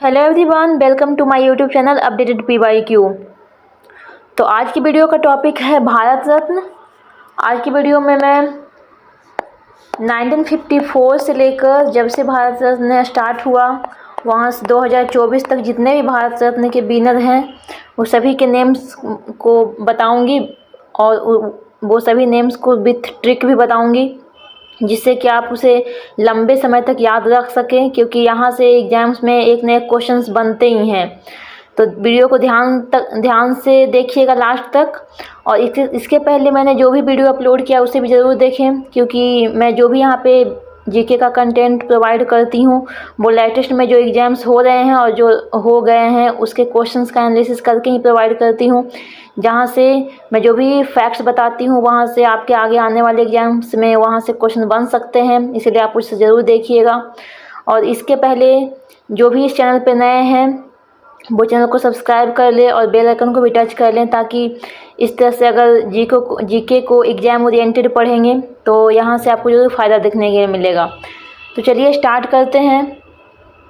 Hello everyone, welcome to my YouTube channel updated PYQ। तो आज की वीडियो का टॉपिक है भारत रत्न। आज की वीडियो में मैं 1954 से लेकर जब से भारत रत्न स्टार्ट हुआ वहाँ से 2024 तक जितने भी भारत रत्न के विनर हैं वो सभी के नेम्स को बताऊंगी और वो सभी नेम्स को विथ ट्रिक भी बताऊंगी, जिससे कि आप उसे लंबे समय तक याद रख सकें, क्योंकि यहाँ से एग्ज़ाम्स में एक न एक क्वेश्चंस बनते ही हैं। तो वीडियो को ध्यान से देखिएगा लास्ट तक। और इसके पहले मैंने जो भी वीडियो अपलोड किया उसे भी ज़रूर देखें, क्योंकि मैं जो भी यहाँ पे जीके का कंटेंट प्रोवाइड करती हूँ वो लेटेस्ट में जो एग्ज़ाम्स हो रहे हैं और जो हो गए हैं उसके क्वेश्चंस का एनालिसिस करके ही प्रोवाइड करती हूँ। जहाँ से मैं जो भी फैक्ट्स बताती हूँ वहाँ से आपके आगे आने वाले एग्ज़ाम्स में वहाँ से क्वेश्चन बन सकते हैं, इसलिए आप उसे ज़रूर देखिएगा। और इसके पहले जो भी इस चैनल पे नए हैं वो चैनल को सब्सक्राइब कर लें और बेल आइकन को भी टच कर लें, ताकि इस तरह से अगर जीके को एग्ज़ाम ओरिएंटेड पढ़ेंगे तो यहाँ से आपको ज़रूर फ़ायदा देखने के मिलेगा। तो चलिए स्टार्ट करते हैं।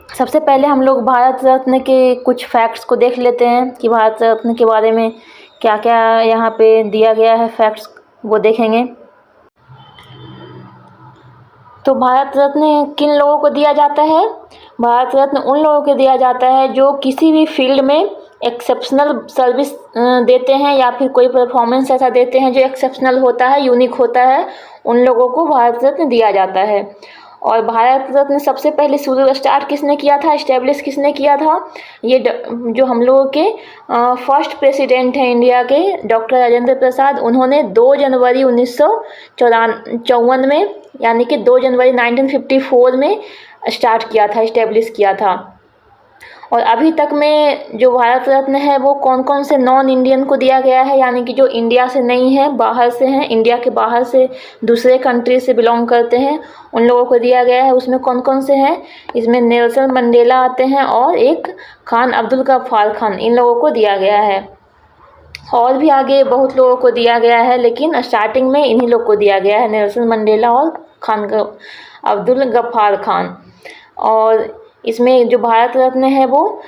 सबसे पहले हम लोग भारत रत्न के कुछ फैक्ट्स को देख लेते हैं कि भारत रत्न के बारे में क्या क्या यहाँ पे दिया गया है, फैक्ट्स वो देखेंगे। तो भारत रत्न किन लोगों को दिया जाता है? भारत रत्न उन लोगों को दिया जाता है जो किसी भी फील्ड में एक्सेप्शनल सर्विस देते हैं या फिर कोई परफॉर्मेंस ऐसा देते हैं जो एक्सेप्शनल होता है, यूनिक होता है, उन लोगों को भारत रत्न दिया जाता है। और भारत रत्न सबसे पहले शुरू स्टार्ट किसने किया था, इस्टेब्लिश किसने किया था? ये जो हम लोगों के फर्स्ट प्रेसिडेंट हैं इंडिया के, डॉक्टर राजेंद्र प्रसाद, उन्होंने 2 जनवरी 1954 में, यानी कि 2 जनवरी 1954 में स्टार्ट किया था, इस्टेब्लिश किया था। और अभी तक में जो भारत रत्न है वो कौन कौन से नॉन इंडियन को दिया गया है, यानी कि जो इंडिया से नहीं है, बाहर से हैं, इंडिया के बाहर से दूसरे कंट्री से बिलोंग करते हैं, उन लोगों को दिया गया है। उसमें कौन कौन से हैं? इसमें नेल्सन मंडेला आते हैं और एक खान अब्दुल गफ्फार खान, इन लोगों को दिया गया है। और भी आगे बहुत लोगों को दिया गया है, लेकिन स्टार्टिंग में इन्हीं लोग को दिया गया है, नेल्सन मंडेला और खान अब्दुल गफ्फार खान। और इसमें जो भारत रत्न है वो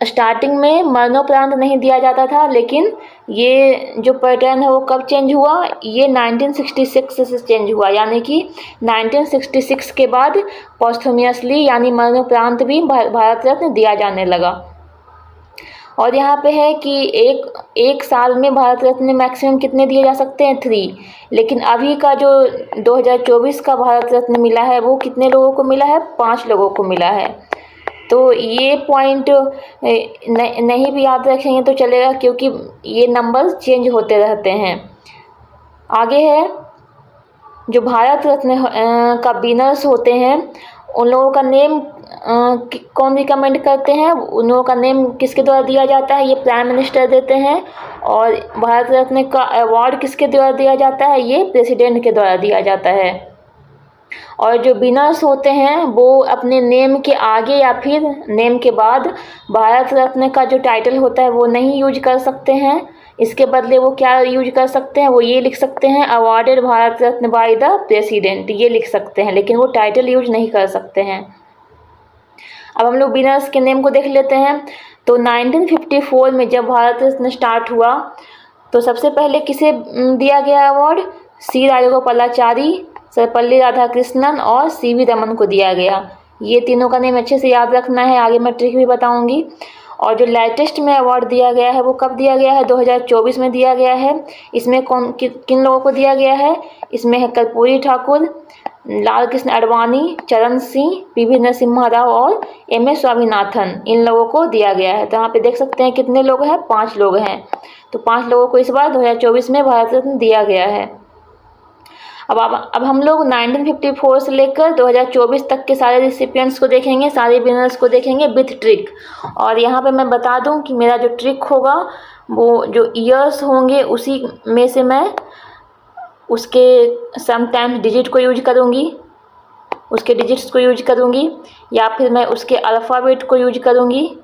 स्टार्टिंग में मरणोपरांत नहीं दिया जाता था, लेकिन ये जो पैटर्न है वो कब चेंज हुआ? ये 1966 से चेंज हुआ, यानी कि 1966 के बाद पोस्टह्यूमसली यानी मरणोपरांत भी भारत रत्न दिया जाने लगा। और यहाँ पे है कि एक साल में भारत रत्न मैक्सिमम कितने दिए जा सकते हैं? 3। लेकिन अभी का जो 2024 का भारत रत्न मिला है वो कितने लोगों को मिला है? 5 लोगों को मिला है। तो ये पॉइंट नहीं भी याद रखेंगे तो चलेगा, क्योंकि ये नंबर चेंज होते रहते हैं। आगे है जो भारत रत्न का विनर्स होते हैं उन लोगों का नेम कौन रिकमेंड करते हैं? उन लोगों का नेम किसके द्वारा दिया जाता है? ये प्राइम मिनिस्टर देते हैं। और भारत रत्न का अवार्ड किसके द्वारा दिया जाता है? ये प्रेसिडेंट के द्वारा दिया जाता है। और जो विनर्स होते हैं वो अपने नेम के आगे या फिर नेम के बाद भारत रत्न का जो टाइटल होता है वो नहीं यूज कर सकते हैं। इसके बदले वो क्या यूज कर सकते हैं? वो ये लिख सकते हैं awarded Bharat Ratna by the president, ये लिख सकते हैं, लेकिन वो टाइटल यूज नहीं कर सकते हैं। अब हम लोग विनर्स के नेम को देख लेते हैं। तो 1954 में जब भारत रत्न स्टार्ट हुआ तो सबसे पहले किसे दिया गया अवार्ड? सी राजगोपालाचारी, सर्वपल्ली राधाकृष्णन और CV रमन को दिया गया। ये तीनों का नेम अच्छे से याद रखना है, आगे मैं ट्रिक भी बताऊंगी। और जो लेटेस्ट में अवार्ड दिया गया है वो कब दिया गया है? 2024 में दिया गया है। इसमें किन लोगों को दिया गया है? इसमें है कर्पूरी ठाकुर, लाल कृष्ण आडवाणी, चरण सिंह, PV नरसिम्हा राव और MS स्वामीनाथन, इन लोगों को दिया गया है। तो यहाँ पे देख सकते हैं कितने लोग हैं? 5 लोग हैं। तो 5 लोगों को इस बार 2024 में भारत रत्न दिया गया है। अब हम लोग 1954 से लेकर 2024 तक के सारे रिसिपिएंट्स को देखेंगे, सारे विनर्स को देखेंगे विथ ट्रिक। और यहाँ पे मैं बता दूँ कि मेरा जो ट्रिक होगा वो जो ईयर्स होंगे उसी में से मैं उसके समटाइम्स डिजिट को यूज करूँगी, उसके डिजिट्स को यूज करूँगी, या फिर मैं उसके अल्फ़ाबेट को यूज करूँगी।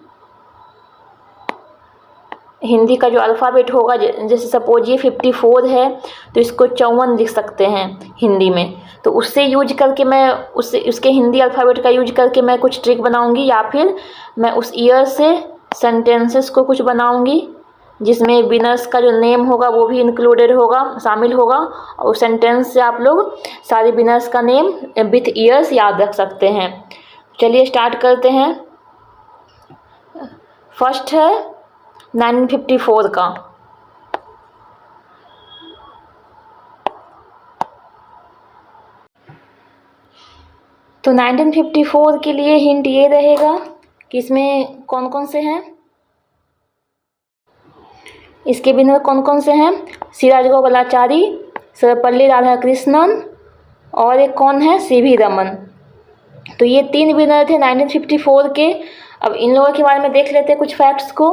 हिंदी का जो अल्फ़ाबेट होगा, जैसे सपोज ये 54 है तो इसको 54 लिख सकते हैं हिंदी में। तो उससे यूज करके मैं उसके हिंदी अल्फ़ाबेट का यूज करके मैं कुछ ट्रिक बनाऊंगी, या फिर मैं उस ईयर से सेंटेंसेस को कुछ बनाऊंगी जिसमें विनर्स का जो नेम होगा वो भी इंक्लूडेड होगा, शामिल होगा, और सेंटेंस से आप लोग सारे विनर्स का नेम विथ ईयर्स याद रख सकते हैं। चलिए स्टार्ट करते हैं। फर्स्ट है 1954 का। तो 1954 के लिए हिंट ये रहेगा कि इसमें कौन कौन से हैं, इसके विनर कौन कौन से हैं, सी राजगोपालाचारी, सर्वपल्ली राधाकृष्णन और एक कौन है, सीवी रमन। तो ये 3 विनर थे 1954 के। अब इन लोगों के बारे में देख लेते हैं कुछ फैक्ट्स को।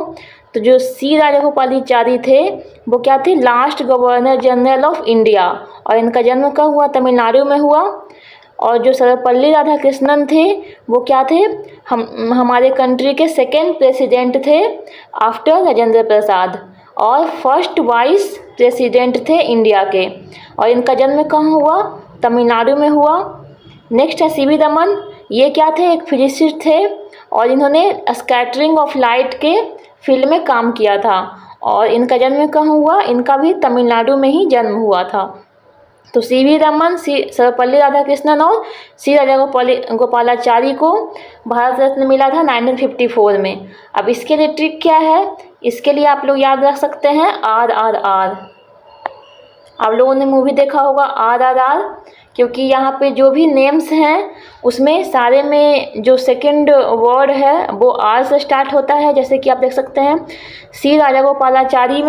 तो जो सी राजगोपालाचारी थे वो क्या थे, last governor general of India, और इनका जन्म कहाँ हुआ, तमिलनाडु में हुआ। और जो सर्वपल्ली राधाकृष्णन थे वो क्या थे, हमारे कंट्री के 2nd प्रेसिडेंट थे आफ्टर राजेंद्र प्रसाद, और फर्स्ट वाइस प्रेसिडेंट थे इंडिया के, और इनका जन्म कहाँ हुआ, तमिलनाडु में हुआ। नेक्स्ट है सीवी रमन। ये क्या थे, एक फिजिसिस्ट थे, और इन्होंने स्कैटरिंग ऑफ लाइट के फील्ड में काम किया था, और इनका जन्म कहाँ हुआ, इनका भी तमिलनाडु में ही जन्म हुआ था। तो सीवी रमन, सर्वपल्ली राधाकृष्णन और सी राजगोपालाचारी को भारत रत्न मिला था 1954 में। अब इसके लिए ट्रिक क्या है, इसके लिए आप लोग याद रख सकते हैं RRR। आप लोगों ने मूवी देखा होगा RRR, क्योंकि यहाँ पे जो भी नेम्स हैं उसमें सारे में जो सेकंड वर्ड है वो R से स्टार्ट होता है। जैसे कि आप देख सकते हैं सी राजगोपालाचारी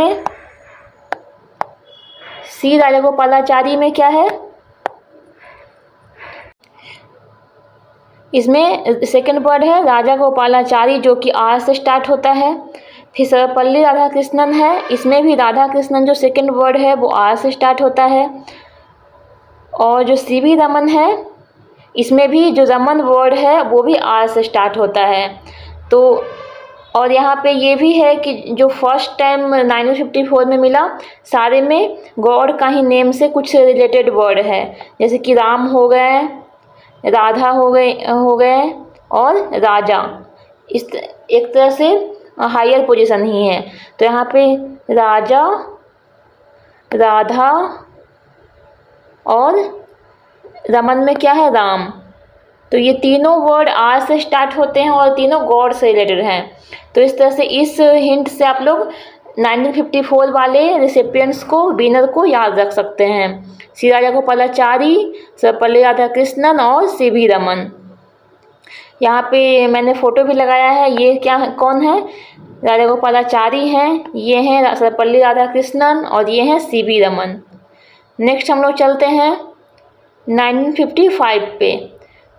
में क्या है, इसमें सेकंड वर्ड है राजा गोपालाचारी जो कि R से स्टार्ट होता है। फिर सर्वपल्ली राधाकृष्णन है, इसमें भी राधाकृष्णन जो सेकंड वर्ड है वो R से स्टार्ट होता है। और जो सीवी रमन है इसमें भी जो रमन वर्ड है वो भी R से स्टार्ट होता है। तो और यहाँ पे ये भी है कि जो फर्स्ट टाइम 1954 में मिला, सारे में गॉड का ही नेम से कुछ रिलेटेड वर्ड है, जैसे कि राम हो गए, राधा हो गए और राजा, इस एक तरह से हायर पोजीशन ही है। तो यहाँ पे राजा, राधा और रमन में क्या है, राम। तो ये तीनों वर्ड R से स्टार्ट होते हैं और तीनों गॉड से रिलेटेड हैं। तो इस तरह से इस हिंट से आप लोग 1954 वाले रिसिपिएंट्स को, विनर को याद रख सकते हैं, सी राजगोपालाचारी, सर्वपल्ली राधाकृष्णन और सीवी रमन। यहाँ पे मैंने फ़ोटो भी लगाया है, ये क्या कौन है, राजगोपालाचारी हैं, ये हैं सर्वपल्ली राधाकृष्णन और ये हैं सीवी रमन। नेक्स्ट हम लोग चलते हैं 1955 पे।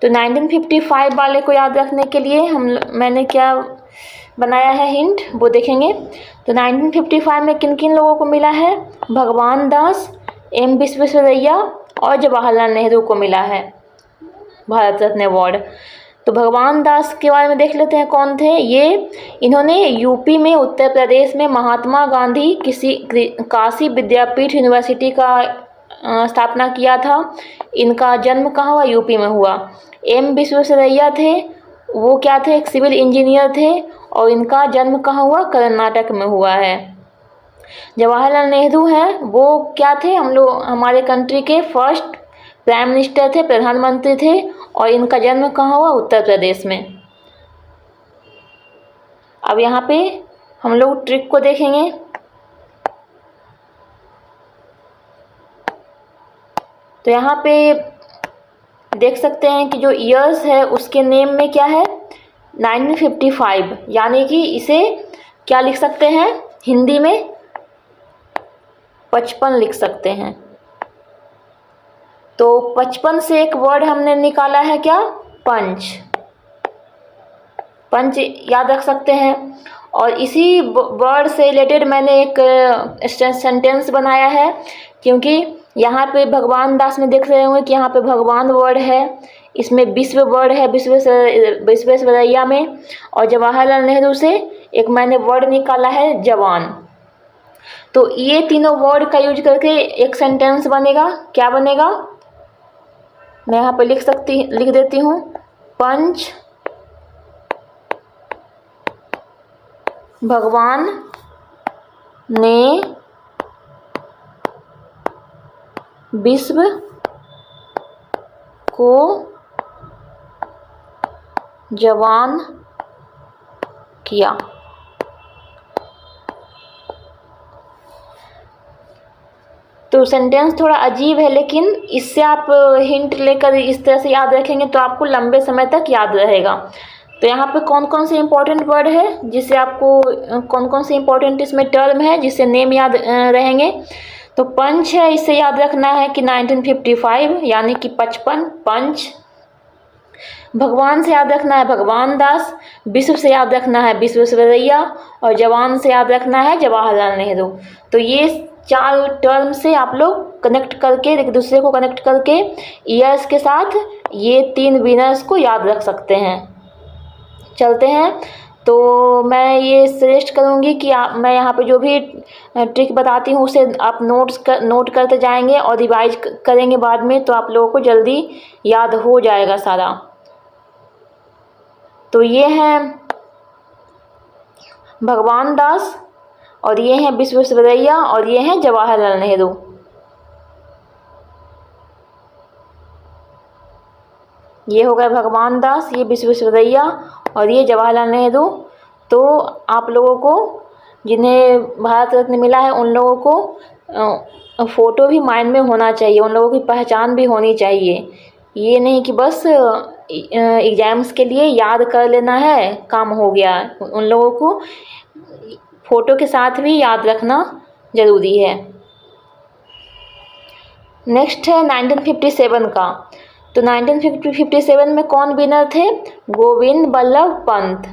तो 1955 वाले को याद रखने के लिए मैंने क्या बनाया है हिंट, वो देखेंगे। तो 1955 में किन किन लोगों को मिला है, भगवान दास, M विश्वेश्वरैया और जवाहरलाल नेहरू को मिला है भारत रत्न अवार्ड। तो भगवान दास के बारे में देख लेते हैं कौन थे ये। इन्होंने यूपी में, उत्तर प्रदेश में महात्मा गांधी काशी विद्यापीठ यूनिवर्सिटी का स्थापना किया था। इनका जन्म कहाँ हुआ, यूपी में हुआ। M विश्वेश्वरैया थे, वो क्या थे, एक सिविल इंजीनियर थे, और इनका जन्म कहाँ हुआ, कर्नाटक में हुआ है। जवाहरलाल नेहरू हैं, वो क्या थे, हमारे कंट्री के फर्स्ट प्राइम मिनिस्टर थे, प्रधानमंत्री थे, और इनका जन्म कहाँ हुआ, उत्तर प्रदेश में। अब यहाँ पे हम लोग ट्रिक को देखेंगे। तो यहाँ पे देख सकते हैं कि जो ईयर्स है उसके नेम में क्या है, 1955, यानी कि इसे क्या लिख सकते हैं, हिंदी में 55 लिख सकते हैं। तो 55 से एक वर्ड हमने निकाला है क्या, पंच। पंच याद रख सकते हैं। और इसी वर्ड से रिलेटेड मैंने एक सेंटेंस बनाया है, क्योंकि यहाँ पे भगवान दास में देख रहे होंगे कि यहाँ पे भगवान वर्ड है, इसमें विश्व वर्ड है विश्वेश्वरैया में, और जवाहरलाल नेहरू से एक मैंने वर्ड निकाला है जवान। तो ये तीनों वर्ड का यूज करके एक सेंटेंस बनेगा। क्या बनेगा, मैं यहाँ पे लिख देती हूँ। पंच भगवान ने विश्व को जवान किया। तो सेंटेंस थोड़ा अजीब है, लेकिन इससे आप हिंट लेकर इस तरह से याद रखेंगे तो आपको लंबे समय तक याद रहेगा। तो यहाँ पे कौन कौन से इंपॉर्टेंट वर्ड है जिससे आपको, कौन कौन से इंपॉर्टेंट इसमें टर्म है जिससे नेम याद रहेंगे। तो पंच है, इससे याद रखना है कि 1955 यानी कि 55 पंच। भगवान से याद रखना है भगवान दास। विश्व से याद रखना है विश्वेश्वरैया। और जवान से याद रखना है जवाहरलाल नेहरू। तो ये 4 टर्म से आप लोग कनेक्ट करके, एक दूसरे को कनेक्ट करके ईयर्स के साथ ये 3 विनर्स को याद रख सकते हैं। चलते हैं। तो मैं ये सजेस्ट करूँगी कि मैं यहाँ पे जो भी ट्रिक बताती हूँ उसे आप नोट करते जाएंगे और रिवाइज करेंगे बाद में, तो आप लोगों को जल्दी याद हो जाएगा सारा। तो ये हैं भगवान दास, और ये हैं विश्वेश्वरैया, और ये हैं जवाहरलाल नेहरू। ये हो गए भगवान दास, ये विश्वेश्वरैया और ये जवाहरलाल नेहरू। तो आप लोगों को जिन्हें भारत रत्न मिला है उन लोगों को फ़ोटो भी माइंड में होना चाहिए, उन लोगों की पहचान भी होनी चाहिए। ये नहीं कि बस एग्ज़ाम्स के लिए याद कर लेना है, काम हो गया। उन लोगों को फ़ोटो के साथ भी याद रखना ज़रूरी है। नेक्स्ट है 1957 का। तो 1957 में कौन विनर थे? गोविंद बल्लभ पंत।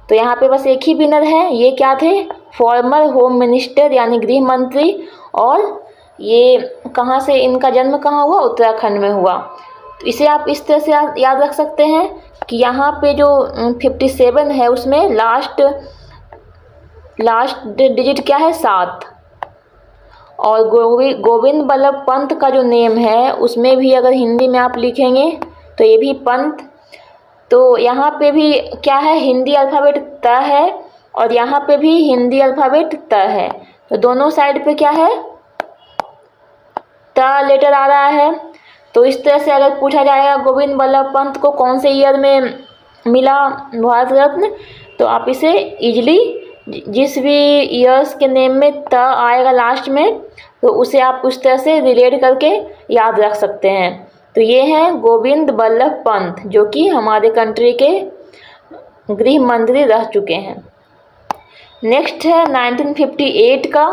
तो यहाँ पे बस एक ही विनर है। ये क्या थे? फॉर्मर होम मिनिस्टर यानी गृह मंत्री। और ये कहाँ से, इनका जन्म कहाँ हुआ? उत्तराखंड में हुआ। तो इसे आप इस तरह से याद रख सकते हैं कि यहाँ पे जो 57 है उसमें लास्ट डिजिट क्या है? 7। और गोविंद बल्लभ पंत का जो नेम है उसमें भी अगर हिंदी में आप लिखेंगे तो ये भी पंत। तो यहाँ पे भी क्या है? हिंदी अल्फ़ाबेट त है और यहाँ पे भी हिंदी अल्फ़ाबेट त है। तो दोनों साइड पे क्या है? त लेटर आ रहा है। तो इस तरह से अगर पूछा जाएगा गोविंद बल्लभ पंत को कौन से ईयर में मिला भारत रत्न, तो आप इसे इजली जिस भी ईयर्स के नेम में त आएगा लास्ट में, तो उसे आप उस तरह से रिलेट करके याद रख सकते हैं। तो ये हैं गोविंद बल्लभ पंत, जो कि हमारे कंट्री के गृह मंत्री रह चुके हैं। नेक्स्ट है 1958 का।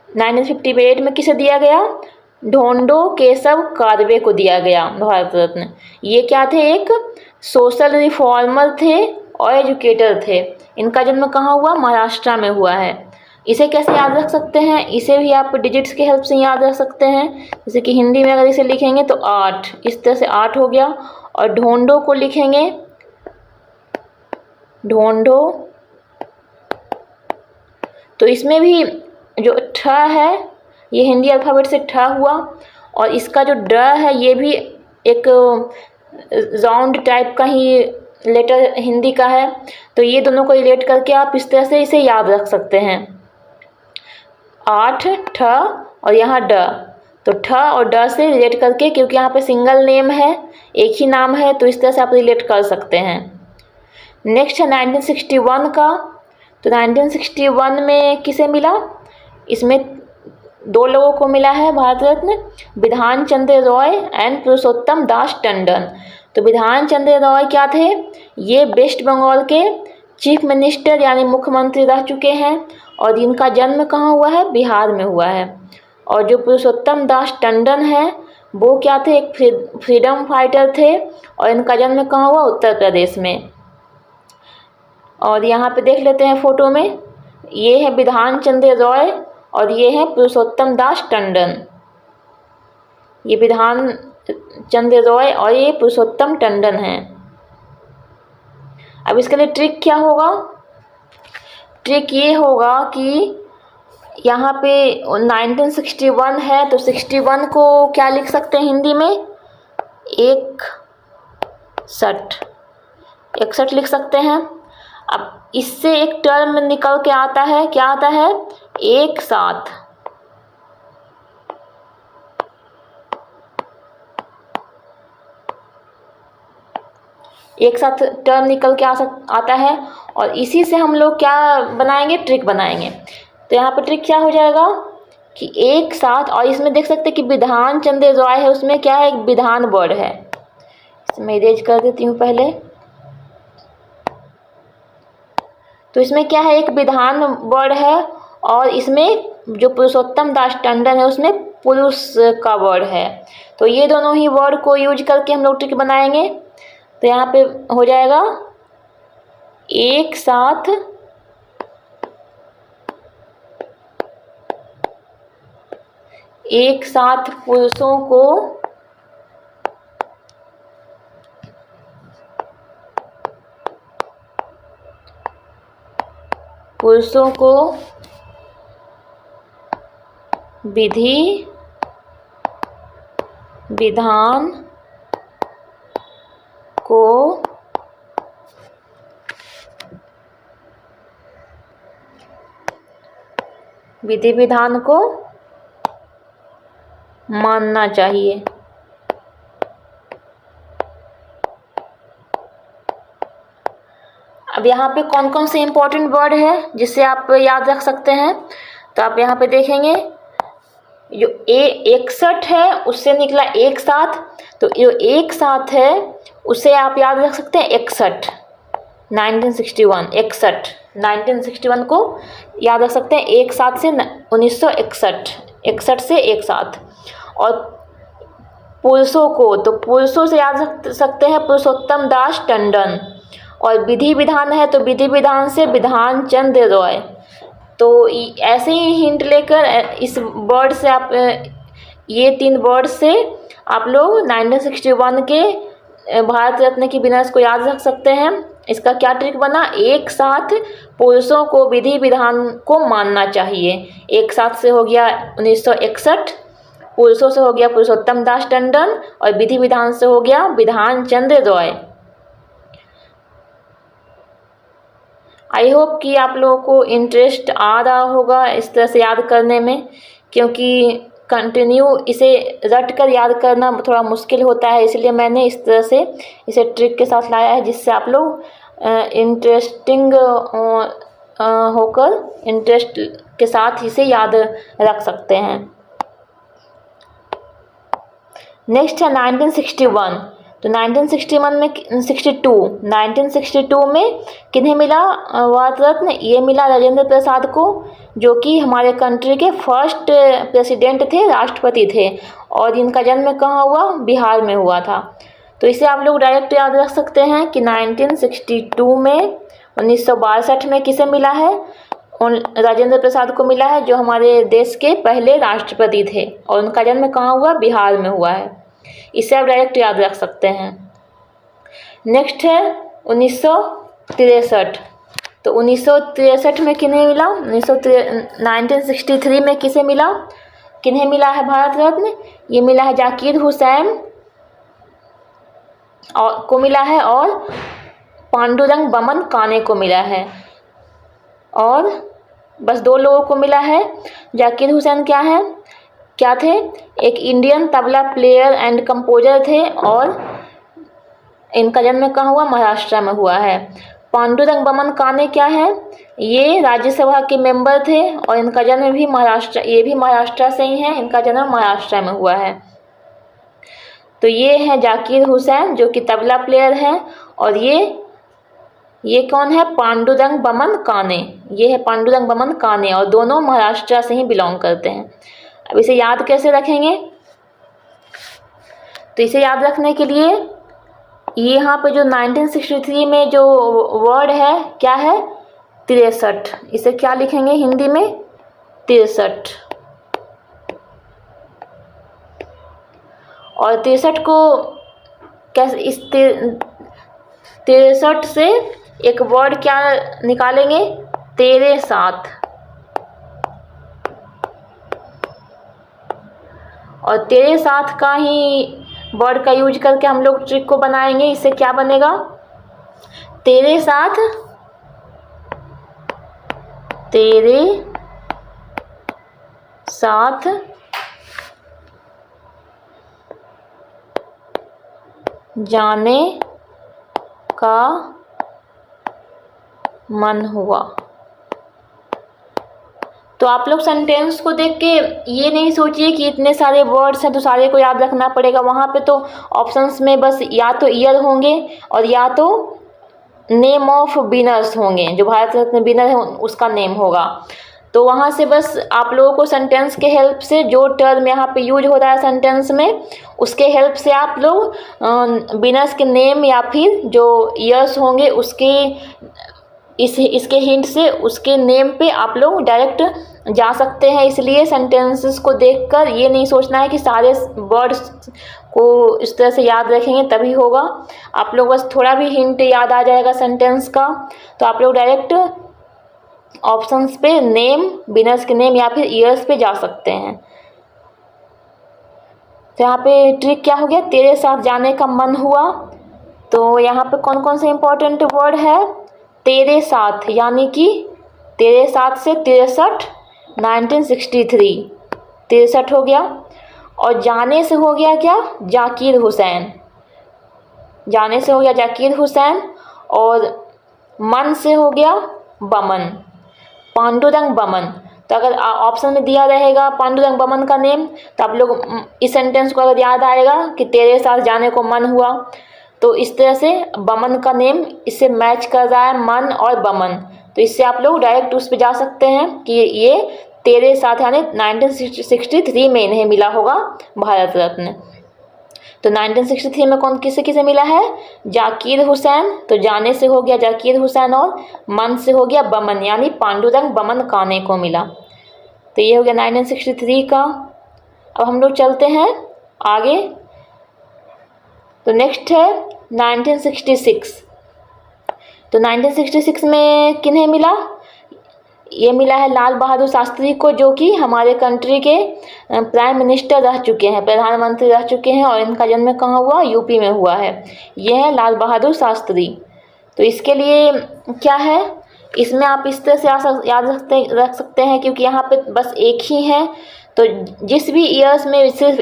1958 में किसे दिया गया? ढोंडो केशव कर्वे को दिया गया भारत रत्न। ये क्या थे? एक सोशल रिफॉर्मर थे और एजुकेटर थे। इनका जन्म कहाँ हुआ? महाराष्ट्र में हुआ है। इसे कैसे याद रख सकते हैं? इसे भी आप डिजिट्स की हेल्प से याद रख सकते हैं। जैसे कि हिंदी में अगर इसे लिखेंगे तो 8, इस तरह से 8 हो गया। और ढोंडो को लिखेंगे ढोंडो, तो इसमें भी जो ठ है ये हिंदी अल्फ़ाबेट से ठ हुआ। और इसका जो ड है ये भी एक राउंड टाइप का ही लेटर हिंदी का है। तो ये दोनों को रिलेट करके आप इस तरह से इसे याद रख सकते हैं। 8 ठ और यहाँ ड, तो ठ और ड से रिलेट करके, क्योंकि यहाँ पे सिंगल नेम है, एक ही नाम है, तो इस तरह से आप रिलेट कर सकते हैं। नेक्स्ट है 1961 का। तो 1961 में किसे मिला? इसमें 2 लोगों को मिला है भारत रत्न, बिधान चंद्र रॉय एंड पुरुषोत्तम दास टंडन। तो बिधान चंद्र रॉय क्या थे? ये वेस्ट बंगाल के चीफ मिनिस्टर यानी मुख्यमंत्री रह चुके हैं और इनका जन्म कहाँ हुआ है? बिहार में हुआ है। और जो पुरुषोत्तम दास टंडन है वो क्या थे? एक फ्रीडम फाइटर थे और इनका जन्म कहाँ हुआ? उत्तर प्रदेश में। और यहाँ पे देख लेते हैं फ़ोटो में, ये है बिधान चंद्र रॉय और ये है पुरुषोत्तम दास टंडन। ये बिधान चंद्र रॉय और ये पुरुषोत्तम टंडन हैं। अब इसके लिए ट्रिक क्या होगा? ट्रिक ये होगा कि यहाँ पे 1961 है तो 61 को क्या लिख सकते हैं हिंदी में? 61 लिख सकते हैं। अब इससे एक टर्म निकल के आता है, क्या आता है? एक साथ। एक साथ टर्म निकल के आता है और इसी से हम लोग क्या बनाएंगे? ट्रिक बनाएंगे। तो यहाँ पर ट्रिक क्या हो जाएगा कि एक साथ, और इसमें देख सकते हैं कि विधान चंद्र रॉय है, उसमें क्या है? एक विधान वर्ड है। इसमें इरेज कर देती हूँ पहले। तो इसमें क्या है? एक विधान वर्ड है और इसमें जो पुरुषोत्तम दास टंडन है उसमें पुरुष का वर्ड है। तो ये दोनों ही वर्ड को यूज करके हम लोग ट्रिक बनाएंगे। तो यहाँ पे हो जाएगा एक साथ पुरुषों को विधि विधान को मानना चाहिए। अब यहाँ पे कौन कौन से इंपॉर्टेंट वर्ड है जिससे आप याद रख सकते हैं? तो आप यहाँ पे देखेंगे जो 61 है उससे निकला एक साथ, तो जो एक साथ है उसे आप याद रख सकते हैं 61। 1961 को याद रख सकते हैं एक साथ से 1961, 61 से एक साथ। और पुरुषों को, तो पुरुषों से याद रख सकते हैं पुरुषोत्तम दास टंडन। और विधि विधान है तो विधि विधान से विधान चंद्र रॉय। तो ऐसे ही हिंट लेकर इस वर्ड से आप ये 3 वर्ड से आप लोग 1961 के भारत रत्न की विनर्स को याद रख सकते हैं। इसका क्या ट्रिक बना? एक साथ पुरुषों को विधि विधान को मानना चाहिए। एक साथ से हो गया 1961, पुरुषों से हो गया पुरुषोत्तम दास टंडन और विधि विधान से हो गया विधान चंद्र रॉय। आई होप कि आप लोगों को इंटरेस्ट आ रहा होगा इस तरह से याद करने में, क्योंकि कंटिन्यू इसे रट कर याद करना थोड़ा मुश्किल होता है, इसलिए मैंने इस तरह से इसे ट्रिक के साथ लाया है जिससे आप लोग इंटरेस्टिंग होकर इंटरेस्ट के साथ इसे याद रख सकते हैं। नेक्स्ट है 1961। तो 1962 में किन्हें मिला भारत रत्न? ये मिला राजेंद्र प्रसाद को, जो कि हमारे कंट्री के फर्स्ट प्रेसिडेंट थे, राष्ट्रपति थे। और इनका जन्म कहाँ हुआ? बिहार में हुआ था। तो इसे आप लोग डायरेक्ट याद रख सकते हैं कि 1962 में 1962 में किसे मिला है? राजेंद्र प्रसाद को मिला है, जो हमारे देश के पहले राष्ट्रपति थे। और उनका जन्म कहाँ हुआ? बिहार में हुआ है। इसे आप डायरेक्ट याद रख सकते हैं। नेक्स्ट है 1963। तो 1963 में किन्हें मिला? 1963 में किसे मिला? किन्हें मिला है भारत रत्न? ये मिला है जाकिर हुसैन को मिला है, और पांडुरंग बमन काने को मिला है। और बस 2 लोगों को मिला है। जाकिर हुसैन क्या थे? एक Indian tabla player and composer थे और इनका जन्म कहाँ हुआ? महाराष्ट्र में हुआ है। पांडुरंग बमन काने क्या है? ये राज्यसभा के मेंबर थे और इनका जन्म भी महाराष्ट्र से ही है। इनका जन्म महाराष्ट्र में हुआ है। तो ये है जाकिर हुसैन जो कि तबला प्लेयर है, और ये कौन है? पांडुरंग बमन काने। ये है पांडुरंग बमन काने और दोनों महाराष्ट्र से ही बिलोंग करते हैं। अब इसे याद कैसे रखेंगे? तो इसे याद रखने के लिए ये यहाँ पे जो 1963 में जो वर्ड है क्या है? 63। इसे क्या लिखेंगे हिंदी में? 63। और 63 को कैसे? इस 63 से एक वर्ड क्या निकालेंगे, तेरे साथ, और तेरे साथ का ही वर्ड का यूज करके हम लोग ट्रिक को बनाएंगे। इससे क्या बनेगा, तेरे साथ, तेरे साथ जाने का मन हुआ। तो आप लोग सेंटेंस को देख के ये नहीं सोचिए कि इतने सारे वर्ड्स हैं तो सारे को याद रखना पड़ेगा। वहाँ पे तो ऑप्शंस में बस या तो ईयर होंगे और या तो नेम ऑफ विनर्स होंगे, जो भारत रत्न विनर है उसका नेम होगा। तो वहाँ से बस आप लोगों को सेंटेंस के हेल्प से जो टर्म यहाँ पे यूज हो रहा है सेंटेंस में, उसके हेल्प से आप लोग विनर्स के नेम या फिर जो ईयर्स होंगे उसके इसके हिंट से उसके नेम पे आप लोग डायरेक्ट जा सकते हैं। इसलिए सेंटेंसेस को देखकर ये नहीं सोचना है कि सारे वर्ड्स को इस तरह से याद रखेंगे तभी होगा। आप लोग बस थोड़ा भी हिंट याद आ जाएगा सेंटेंस का तो आप लोग डायरेक्ट ऑप्शंस पे नेम, विनर्स के नेम या फिर ईयर्स पे जा सकते हैं। तो यहाँ पे ट्रिक क्या हो गया, तेरे साथ जाने का मन हुआ। तो यहाँ पे कौन कौन से इंपॉर्टेंट वर्ड है, तेरे साथ यानी कि तेरे साथ से 63, 1963 63 हो गया। और जाने से हो गया क्या, जाकिर हुसैन, जाने से हो गया जाकिर हुसैन। और मन से हो गया बमन, पांडुरंग बमन। तो अगर ऑप्शन में दिया रहेगा पांडुरंग बमन का नेम तो आप लोग इस सेंटेंस को अगर याद आएगा कि तेरे साथ जाने को मन हुआ, तो इस तरह से बमन का नेम इससे मैच कर रहा है, मन और बमन। तो इससे आप लोग डायरेक्ट उस पर जा सकते हैं कि ये तेरे साथ यानी 1963 में इन्हें मिला होगा भारत रत्न। तो 1963 में कौन किसे किसे मिला है, जाकिर हुसैन। तो जाने से हो गया जाकिर हुसैन और मन से हो गया बमन यानी पांडुरंग बमन काने को मिला। तो ये हो गया 1963 का। अब हम लोग चलते हैं आगे। तो नेक्स्ट है 1966। तो 1966 में किन्हें मिला, ये मिला है लाल बहादुर शास्त्री को, जो कि हमारे कंट्री के प्राइम मिनिस्टर रह चुके हैं, प्रधानमंत्री रह चुके हैं। और इनका जन्म कहाँ हुआ, यूपी में हुआ है। ये है लाल बहादुर शास्त्री। तो इसके लिए क्या है, इसमें आप इस तरह से याद रख सकते हैं क्योंकि यहाँ पे बस एक ही है। तो जिस भी ईयर्स में सिर्फ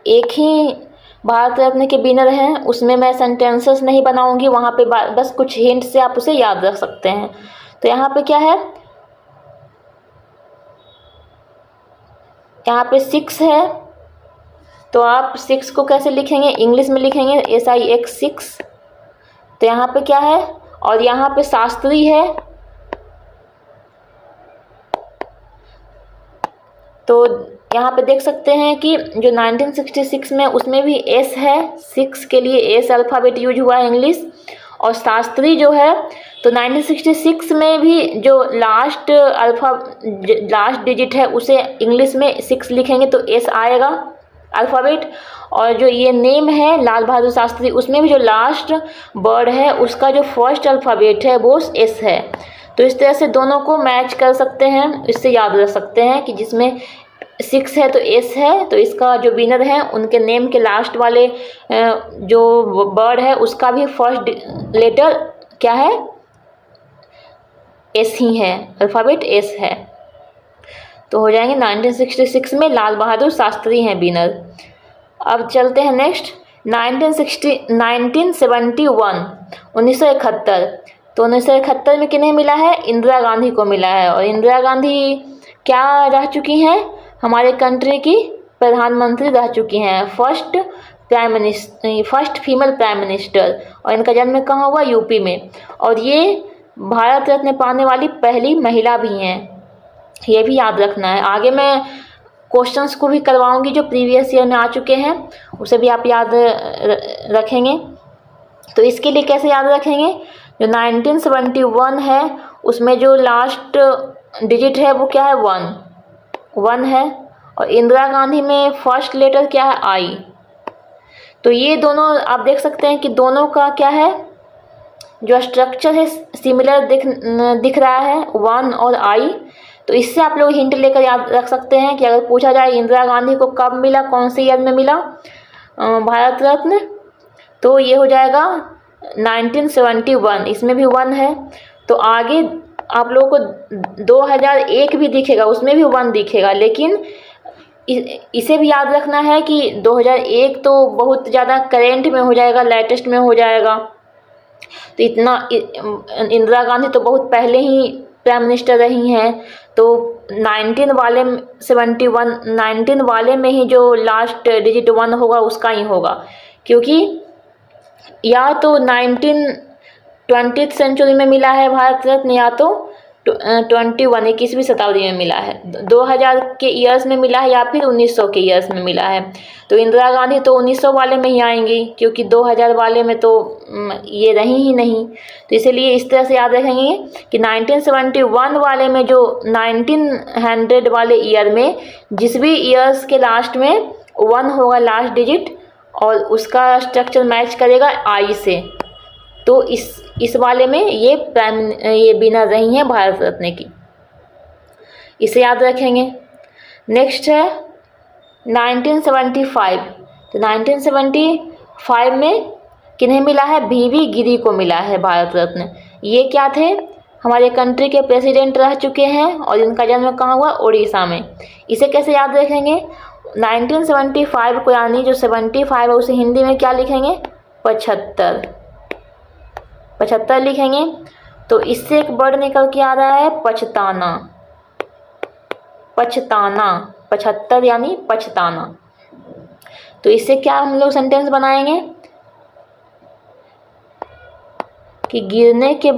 एक ही भारत रत्न के विनर हैं उसमें मैं सेंटेंसेस नहीं बनाऊंगी, वहाँ पे बस कुछ हिंट से आप उसे याद रख सकते हैं। तो यहाँ पे क्या है, यहाँ पे 6 है। तो आप 6 को कैसे लिखेंगे, इंग्लिश में लिखेंगे SIX 6। तो यहाँ पे क्या है, और यहाँ पे शास्त्री है। तो यहाँ पे देख सकते हैं कि जो 1966 में उसमें भी S है, 6 के लिए S अल्फ़ाबेट यूज हुआ है इंग्लिश। और शास्त्री जो है तो 1966 में भी जो लास्ट डिजिट है उसे इंग्लिश में 6 लिखेंगे तो S आएगा अल्फ़ाबेट। और जो ये नेम है लाल बहादुर शास्त्री उसमें भी जो लास्ट वर्ड है उसका जो फर्स्ट अल्फ़ाबेट है वो S है। तो इस तरह से दोनों को मैच कर सकते हैं, इससे याद रख सकते हैं कि जिसमें 6 है तो S है, तो इसका जो विनर है उनके नेम के लास्ट वाले जो वर्ड है उसका भी फर्स्ट लेटर क्या है, S ही है, अल्फ़ाबेट S है। तो हो जाएंगे 1966 में लाल बहादुर शास्त्री हैं विनर। अब चलते हैं नेक्स्ट 1971 1971। तो 1971 में किन्हें मिला है, इंदिरा गांधी को मिला है। और इंदिरा गांधी क्या रह चुकी हैं, हमारे कंट्री की प्रधानमंत्री रह चुकी हैं, फर्स्ट फीमेल प्राइम मिनिस्टर। और इनका जन्म कहाँ हुआ, यूपी में। और ये भारत रत्न पाने वाली पहली महिला भी हैं, ये भी याद रखना है। आगे मैं क्वेश्चंस को भी करवाऊंगी जो प्रीवियस ईयर में आ चुके हैं, उसे भी आप याद रखेंगे। तो इसके लिए कैसे याद रखेंगे, जो 1971 है उसमें जो लास्ट डिजिट है वो क्या है, 1 है। और इंदिरा गांधी में फर्स्ट लेटर क्या है, I। तो ये दोनों आप देख सकते हैं कि दोनों का क्या है, जो स्ट्रक्चर है सिमिलर दिख रहा है 1 और I। तो इससे आप लोग हिंट लेकर याद रख सकते हैं कि अगर पूछा जाए इंदिरा गांधी को कब मिला, कौन से ईयर में मिला भारत रत्न, तो ये हो जाएगा 1971। इसमें भी 1 है। तो आगे आप लोगों को 2001 भी दिखेगा, उसमें भी 1 दिखेगा, लेकिन इसे भी याद रखना है कि 2001 तो बहुत ज़्यादा करेंट में हो जाएगा, लेटेस्ट में हो जाएगा। तो इतना इंदिरा गांधी तो बहुत पहले ही प्राइम मिनिस्टर रही हैं। तो 19 वाले में ही जो लास्ट डिजिट 1 होगा उसका ही होगा, क्योंकि या तो 20th सेंचुरी में मिला है भारत रत्न, या तो 21वीं शताब्दी में मिला है, 2000 के ईयर्स में मिला है, या फिर 1900 के ईयर्स में मिला है। तो इंदिरा गांधी तो 1900 वाले में ही आएंगी, क्योंकि 2000 वाले में तो ये रही ही नहीं। तो इसीलिए इस तरह से याद रखेंगे कि 1971 वाले में जो 1900 वाले ईयर में जिस भी ईयर्स के लास्ट में 1 होगा लास्ट डिजिट, और उसका स्ट्रक्चर मैच करेगा I से, तो इस वाले में ये विनर रही हैं भारत रत्न की। इसे याद रखेंगे। नेक्स्ट है 1975। तो 1975 में किन्हें मिला है? VV गिरी को मिला है भारत रत्न। ये क्या थे? हमारे कंट्री के प्रेसिडेंट रह चुके हैं, और इनका जन्म कहाँ हुआ? उड़ीसा में। इसे कैसे याद रखेंगे? 1975 को, यानी जो 75 है उसे हिंदी में क्या लिखेंगे? 75 लिखेंगे। तो इससे एक वर्ड निकल के आ रहा है पछताना। 75 यानी पछताना। तो इससे क्या हम लोग सेंटेंस बनाएंगे कि गिरने के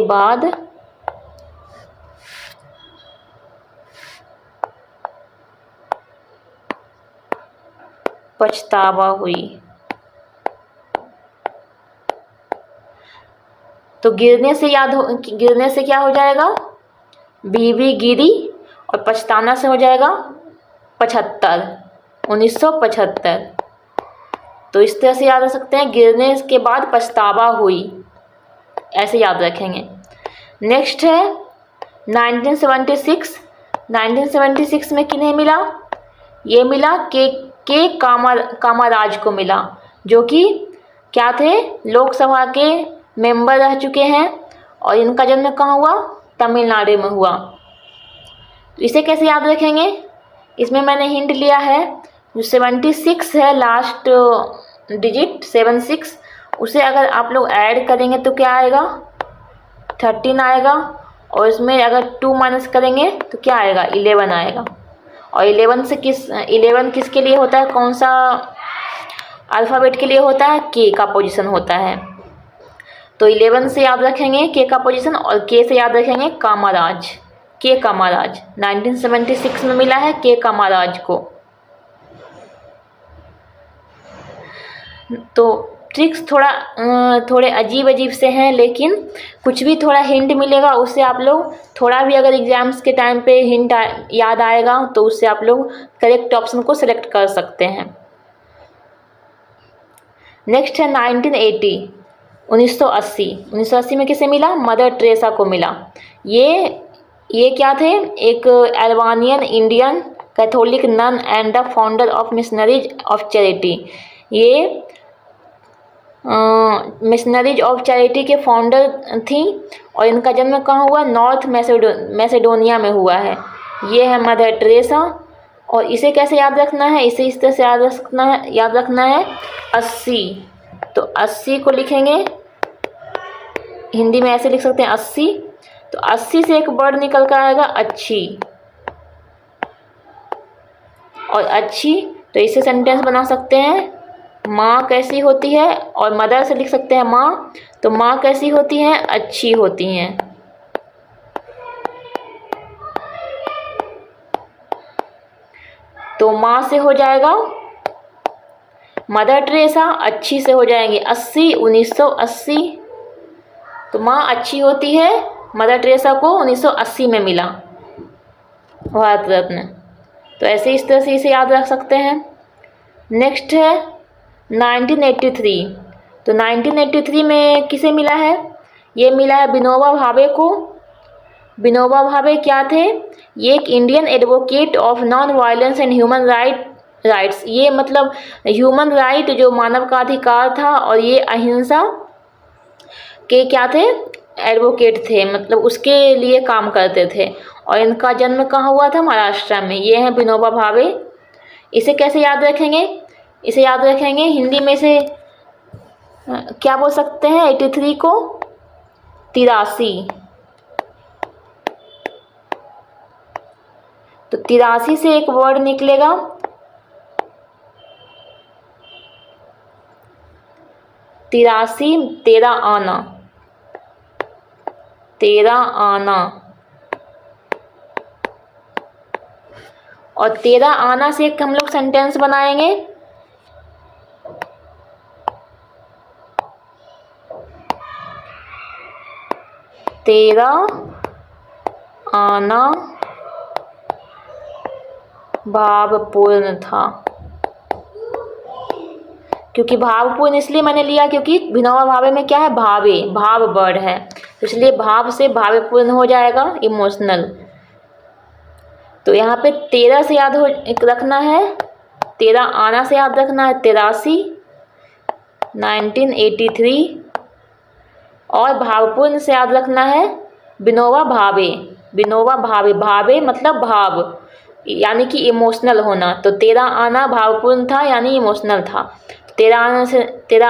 बाद पछतावा हुई। तो गिरने से क्या हो जाएगा? VV गिरी, और पछताना से हो जाएगा 75, 1975। तो इस तरह से याद रख सकते हैं, गिरने के बाद पछतावा हुई, ऐसे याद रखेंगे। नेक्स्ट है 1976। 1976 में किन्हें मिला? ये मिला के कामाराज को मिला, जो कि क्या थे? लोकसभा के मेंबर रह चुके हैं, और इनका जन्म कहाँ हुआ? तमिलनाडु में हुआ। तो इसे कैसे याद रखेंगे? इसमें मैंने हिंट लिया है, जो 76 है लास्ट डिजिट 76, उसे अगर आप लोग ऐड करेंगे तो क्या आएगा? 13 आएगा, और इसमें अगर 2 माइनस करेंगे तो क्या आएगा? 11 आएगा। और 11 किसके लिए होता है? कौन सा अल्फ़ाबेट के लिए होता है? के का पोजीशन होता है। तो 11 से याद रखेंगे के का पोजीशन, और के से याद रखेंगे कामाराज। के कामाराज 1976 में मिला है के कामाराज को। तो ट्रिक्स थोड़े अजीब से हैं, लेकिन कुछ भी थोड़ा हिंट मिलेगा उससे आप लोग थोड़ा भी, अगर एग्ज़ाम्स के टाइम पे हिंट याद आएगा तो उससे आप लोग करेक्ट ऑप्शन को सिलेक्ट कर सकते हैं। नेक्स्ट है 1980, 1980 में किसे मिला? मदर टेरेसा को मिला। ये क्या थे? एक Albanian Indian Catholic nun and the founder of missionaries of charity. ये मिशनरीज ऑफ चैरिटी के फाउंडर थी, और इनका जन्म कहाँ हुआ? नॉर्थ मैसेडोनिया में हुआ है। ये है मदर टेरेसा। और इसे कैसे याद रखना है? इसे इस तरह से याद रखना है 80। तो 80 को लिखेंगे, हिंदी में ऐसे लिख सकते हैं 80। तो 80 से एक वर्ड निकल कर आएगा अच्छी, और अच्छी, तो इसे सेंटेंस बना सकते हैं माँ कैसी होती है, और मदर से लिख सकते हैं माँ, तो माँ कैसी होती हैं? अच्छी होती हैं। तो माँ से हो जाएगा मदर टेरेसा, अच्छी से हो जाएंगे 80, 1980। तो माँ अच्छी होती है, मदर टेरेसा को 1980 में मिला भारत रत्न। तो ऐसे इस तरह से इसे याद रख सकते हैं। नेक्स्ट है 1983। तो 1983 में किसे मिला है? ये मिला है विनोबा भावे को। विनोबा भावे क्या थे? ये एक Indian advocate of non violence and human rights. ये मतलब ह्यूमन राइट जो मानव का अधिकार था, और ये अहिंसा के क्या थे? एडवोकेट थे, मतलब उसके लिए काम करते थे। और इनका जन्म कहाँ हुआ था? महाराष्ट्र में। ये हैं विनोबा भावे। इसे कैसे याद रखेंगे? इसे याद रखेंगे हिंदी में से क्या बोल सकते हैं 83 को? 83। तो 83 से एक वर्ड निकलेगा 83, तेरा आना। तेरा आना। और तेरा आना से एक हम लोग सेंटेंस बनाएंगे। तेरा आना भावपूर्ण था। क्योंकि भावपूर्ण इसलिए मैंने लिया क्योंकि विनोबा भावे में क्या है? भावे, भाव वर्ड है, तो इसलिए भाव से भावपूर्ण हो जाएगा, इमोशनल। तो यहाँ पे 13 से याद रखना है, तेरा आना से याद रखना है 83, 1983। और भावपूर्ण से याद रखना है विनोबा भावे। विनोबा भावे, भावे मतलब भाव, यानी कि इमोशनल होना। तो तेरा आना भावपूर्ण था, यानी इमोशनल था। तेरा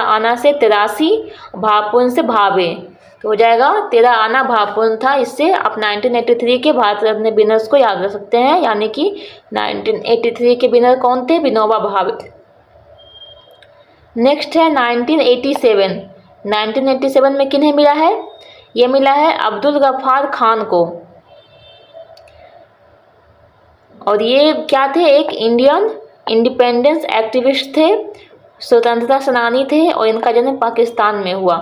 आना से 83, भावपूर्ण से भावे, तो हो जाएगा तेरा आना भावपूर्ण था। इससे आप 1983 के भारत रत्न विनर्स को याद रख सकते हैं, यानी कि 1983 के विनर कौन थे? विनोबा भावे। नेक्स्ट है 1987। 1987 में किन्हें मिला है? ये मिला है अब्दुल गफ्फार खान को। और ये क्या थे? एक इंडियन इंडिपेंडेंस एक्टिविस्ट थे, स्वतंत्रता सेनानी थे, और इनका जन्म पाकिस्तान में हुआ।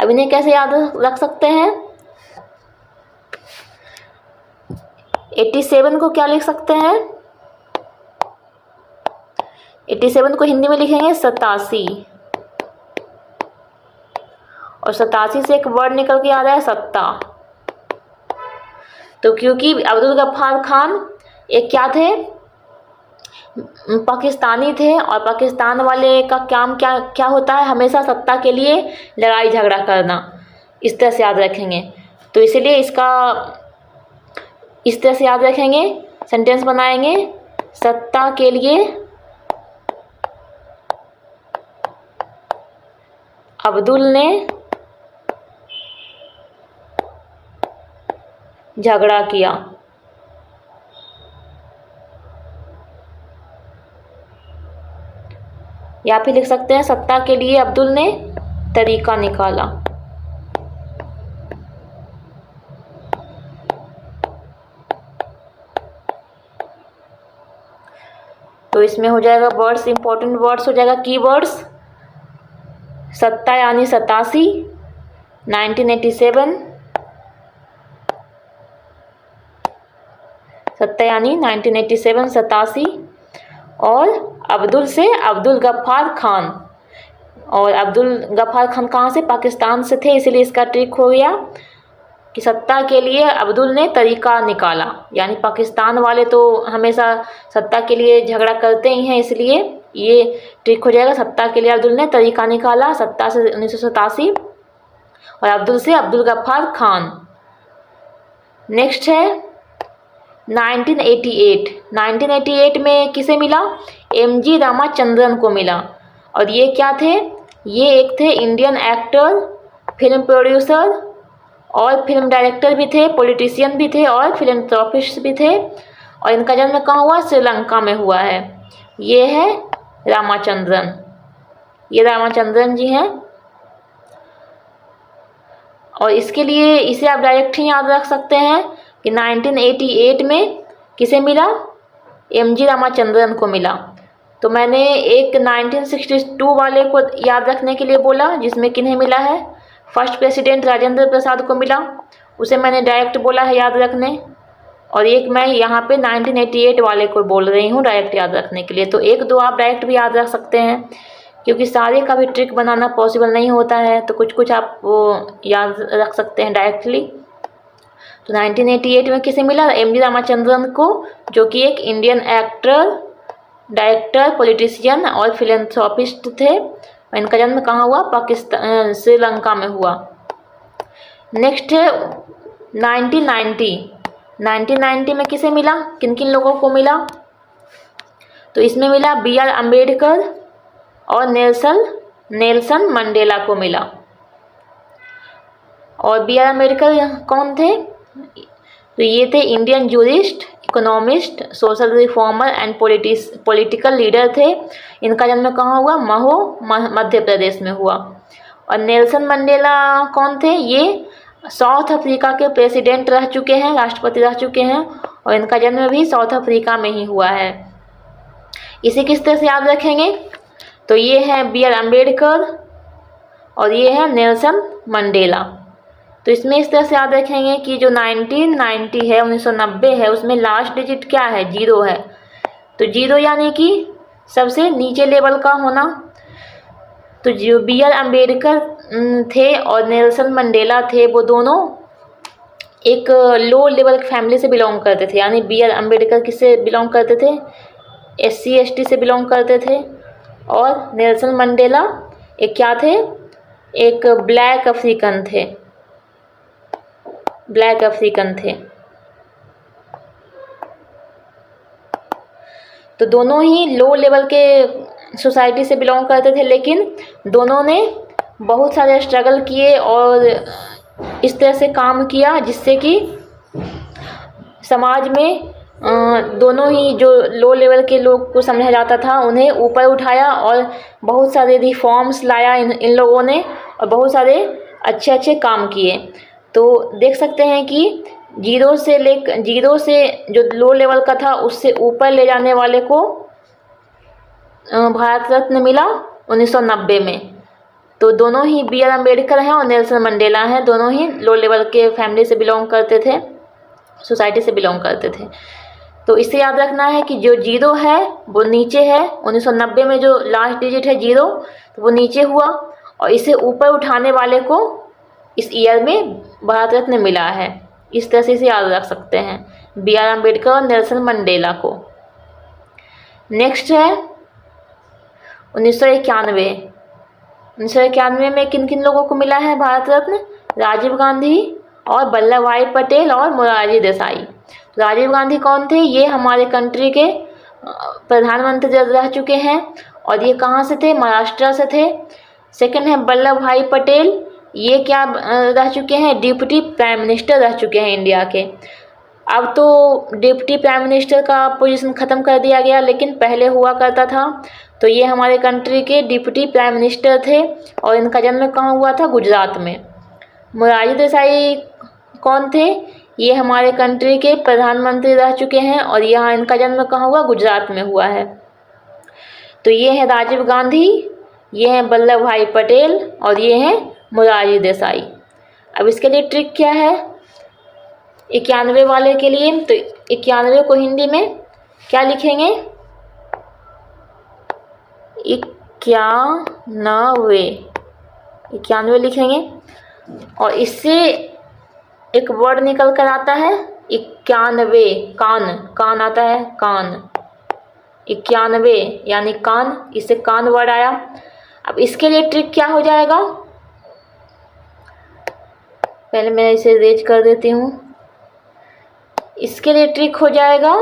अब इन्हें कैसे याद रख सकते हैं? 87 को क्या लिख सकते हैं? 87 को हिंदी में लिखेंगे 87। और 87 से एक वर्ड निकल के आ रहा है सत्ता। तो क्योंकि अब्दुल गफ्फार खान एक क्या थे? पाकिस्तानी थे, और पाकिस्तान वाले का काम क्या होता है? हमेशा सत्ता के लिए लड़ाई झगड़ा करना। इस तरह से याद रखेंगे। तो इसलिए इसका इस तरह से याद रखेंगे, सेंटेंस बनाएंगे, सत्ता के लिए अब्दुल ने झगड़ा किया। या फिर लिख सकते हैं सत्ता के लिए अब्दुल ने तरीका निकाला। तो इसमें हो जाएगा वर्ड्स, इंपॉर्टेंट वर्ड्स हो जाएगा, कीवर्ड्स। सत्ता यानी 87, 1987, सत्ता यानी 1987, 87। और अब्दुल से अब्दुल गफ्फार खान, और अब्दुल गफ्फार खान कहाँ से? पाकिस्तान से थे, इसलिए इसका ट्रिक हो गया कि सत्ता के लिए अब्दुल ने तरीका निकाला। यानी पाकिस्तान वाले तो हमेशा सत्ता के लिए झगड़ा करते ही हैं, इसलिए ये ट्रिक हो जाएगा, सत्ता के लिए अब्दुल ने तरीका निकाला। सत्ता से 1987, और अब्दुल से अब्दुल गफ्फार खान। नेक्स्ट है 1988। 1988 में किसे मिला? एम.जी. रामाचंद्रन को मिला। और ये क्या थे? ये एक थे इंडियन एक्टर, फिल्म प्रोड्यूसर, और फिल्म डायरेक्टर भी थे, पॉलिटिशियन भी थे, और फिलैंथ्रोपिस्ट भी थे। और इनका जन्म कहाँ हुआ? श्रीलंका में हुआ है। ये है रामाचंद्रन, ये रामाचंद्रन जी हैं। और इसके लिए इसे आप डायरेक्ट ही याद रख सकते हैं कि 1988 में किसे मिला? एम.जी. रामाचंद्रन को मिला। तो मैंने एक 1962 वाले को याद रखने के लिए बोला, जिसमें किन्हें मिला है? फर्स्ट प्रेसिडेंट राजेंद्र प्रसाद को मिला, उसे मैंने डायरेक्ट बोला है याद रखने। और एक मैं यहाँ पे 1988 वाले को बोल रही हूँ डायरेक्ट याद रखने के लिए। तो एक दो आप डायरेक्ट भी याद रख सकते हैं, क्योंकि सारे का भी ट्रिक बनाना पॉसिबल नहीं होता है, तो कुछ कुछ आप वो याद रख सकते हैं डायरेक्टली। तो 1988 में किसे मिला? एम.जी. रामाचंद्रन को, जो कि एक इंडियन एक्टर, डायरेक्टर, पॉलिटिशियन और फिलेंथ्रोपिस्ट थे। इनका जन्म कहाँ हुआ? पाकिस्तान, श्रीलंका में हुआ। नेक्स्ट है 1990 में किसे मिला? किन किन लोगों को मिला? तो इसमें मिला बी.आर. अम्बेडकर और नेल्सन मंडेला को मिला। और बी.आर. अम्बेडकर कौन थे? तो ये थे Indian jurist, economist, social reformer and political leader थे। इनका जन्म कहाँ हुआ? महो, मध्य प्रदेश में हुआ। और नेल्सन मंडेला कौन थे? ये साउथ अफ्रीका के प्रेसिडेंट रह चुके हैं, राष्ट्रपति रह चुके हैं, और इनका जन्म भी साउथ अफ्रीका में ही हुआ है। इसे किस तरह से याद रखेंगे? तो ये है बी.आर. अम्बेडकर और ये है नेल्सन मंडेला। तो इसमें इस तरह से याद रखेंगे कि जो 1990 है, 1990 है, उसमें लास्ट डिजिट क्या है? 0 है। तो 0 यानी कि सबसे नीचे लेवल का होना। तो जो बी.आर. अम्बेडकर थे और नेल्सन मंडेला थे, वो दोनों एक लो लेवल फैमिली से बिलोंग करते थे। यानी बी.आर. अम्बेडकर किससे बिलोंग करते थे? SC/ST से बिलोंग करते थे। और नेल्सन मंडेला एक क्या थे? एक ब्लैक अफ्रीकन थे। तो दोनों ही लो लेवल के सोसाइटी से बिलोंग करते थे, लेकिन दोनों ने बहुत सारे स्ट्रगल किए और इस तरह से काम किया जिससे कि समाज में दोनों ही जो लो लेवल के लोग को समझा जाता था, उन्हें ऊपर उठाया और बहुत सारे रिफॉर्म्स लाया इन लोगों ने, और बहुत सारे अच्छे अच्छे काम किए। तो देख सकते हैं कि 0 से जो लो लेवल का था उससे ऊपर ले जाने वाले को भारत रत्न मिला 1990 में। तो दोनों ही बी.आर. अम्बेडकर हैं और नेल्सन मंडेला हैं, दोनों ही लो लेवल के फैमिली से बिलोंग करते थे, सोसाइटी से बिलोंग करते थे। तो इसे याद रखना है कि जो 0 है वो नीचे है। 1990 में जो लास्ट डिजिट है 0, तो वो नीचे हुआ, और इसे ऊपर उठाने वाले को इस ईयर में भारत रत्न मिला है। इस तरह से इसे याद रख सकते हैं, बी.आर. अम्बेडकर और नेल्सन मंडेला को। नेक्स्ट है 1991 में किन किन लोगों को मिला है भारत रत्न? राजीव गांधी और वल्लभ भाई पटेल और मोरारजी देसाई। राजीव गांधी कौन थे? ये हमारे कंट्री के प्रधानमंत्री रह चुके हैं, और ये कहाँ से थे? महाराष्ट्र से थे। सेकंड है वल्लभ भाई पटेल, ये क्या रह चुके हैं? डिप्टी प्राइम मिनिस्टर रह चुके हैं इंडिया के। अब तो डिप्टी प्राइम मिनिस्टर का पोजीशन ख़त्म कर दिया गया, लेकिन पहले हुआ करता था। तो ये हमारे कंट्री के डिप्टी प्राइम मिनिस्टर थे, और इनका जन्म कहाँ हुआ था? गुजरात में। मोरारजी देसाई कौन थे? ये हमारे कंट्री के प्रधानमंत्री रह चुके हैं, और यहाँ इनका जन्म कहाँ हुआ? गुजरात में हुआ है। तो ये है राजीव गांधी, ये हैं वल्लभ भाई पटेल, और ये हैं मोरारजी देसाई। अब इसके लिए ट्रिक क्या है 91 वाले के लिए? तो 91 को हिंदी में क्या लिखेंगे? 91 लिखेंगे, और इससे एक वर्ड निकल कर आता है 91, कान आता है, कान। 91 यानी कान, इससे कान वर्ड आया। अब इसके लिए ट्रिक क्या हो जाएगा? पहले मैं इसे रेज कर देती हूँ। इसके लिए ट्रिक हो जाएगा,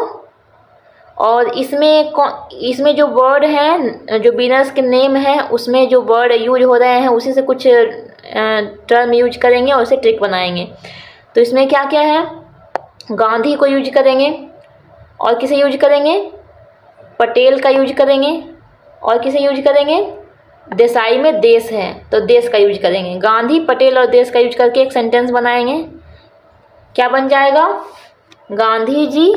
और इसमें जो वर्ड है, जो विनर्स के नेम है, उसमें जो वर्ड यूज हो रहे हैं उसी से कुछ टर्म यूज करेंगे और उसे ट्रिक बनाएंगे। तो इसमें क्या क्या है? गांधी को यूज करेंगे, और किसे यूज करेंगे? पटेल का यूज करेंगे, और किसे यूज करेंगे? देसाई में देश है तो देश का यूज करेंगे। गांधी, पटेल और देश का यूज करके एक सेंटेंस बनाएंगे। क्या बन जाएगा? गांधी जी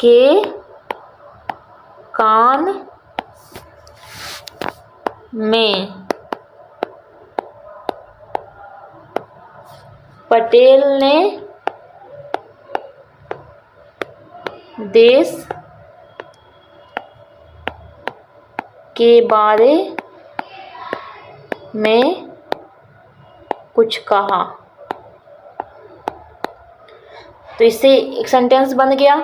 के कान में पटेल ने देश के बारे में कुछ कहा। तो इससे एक सेंटेंस बन गया।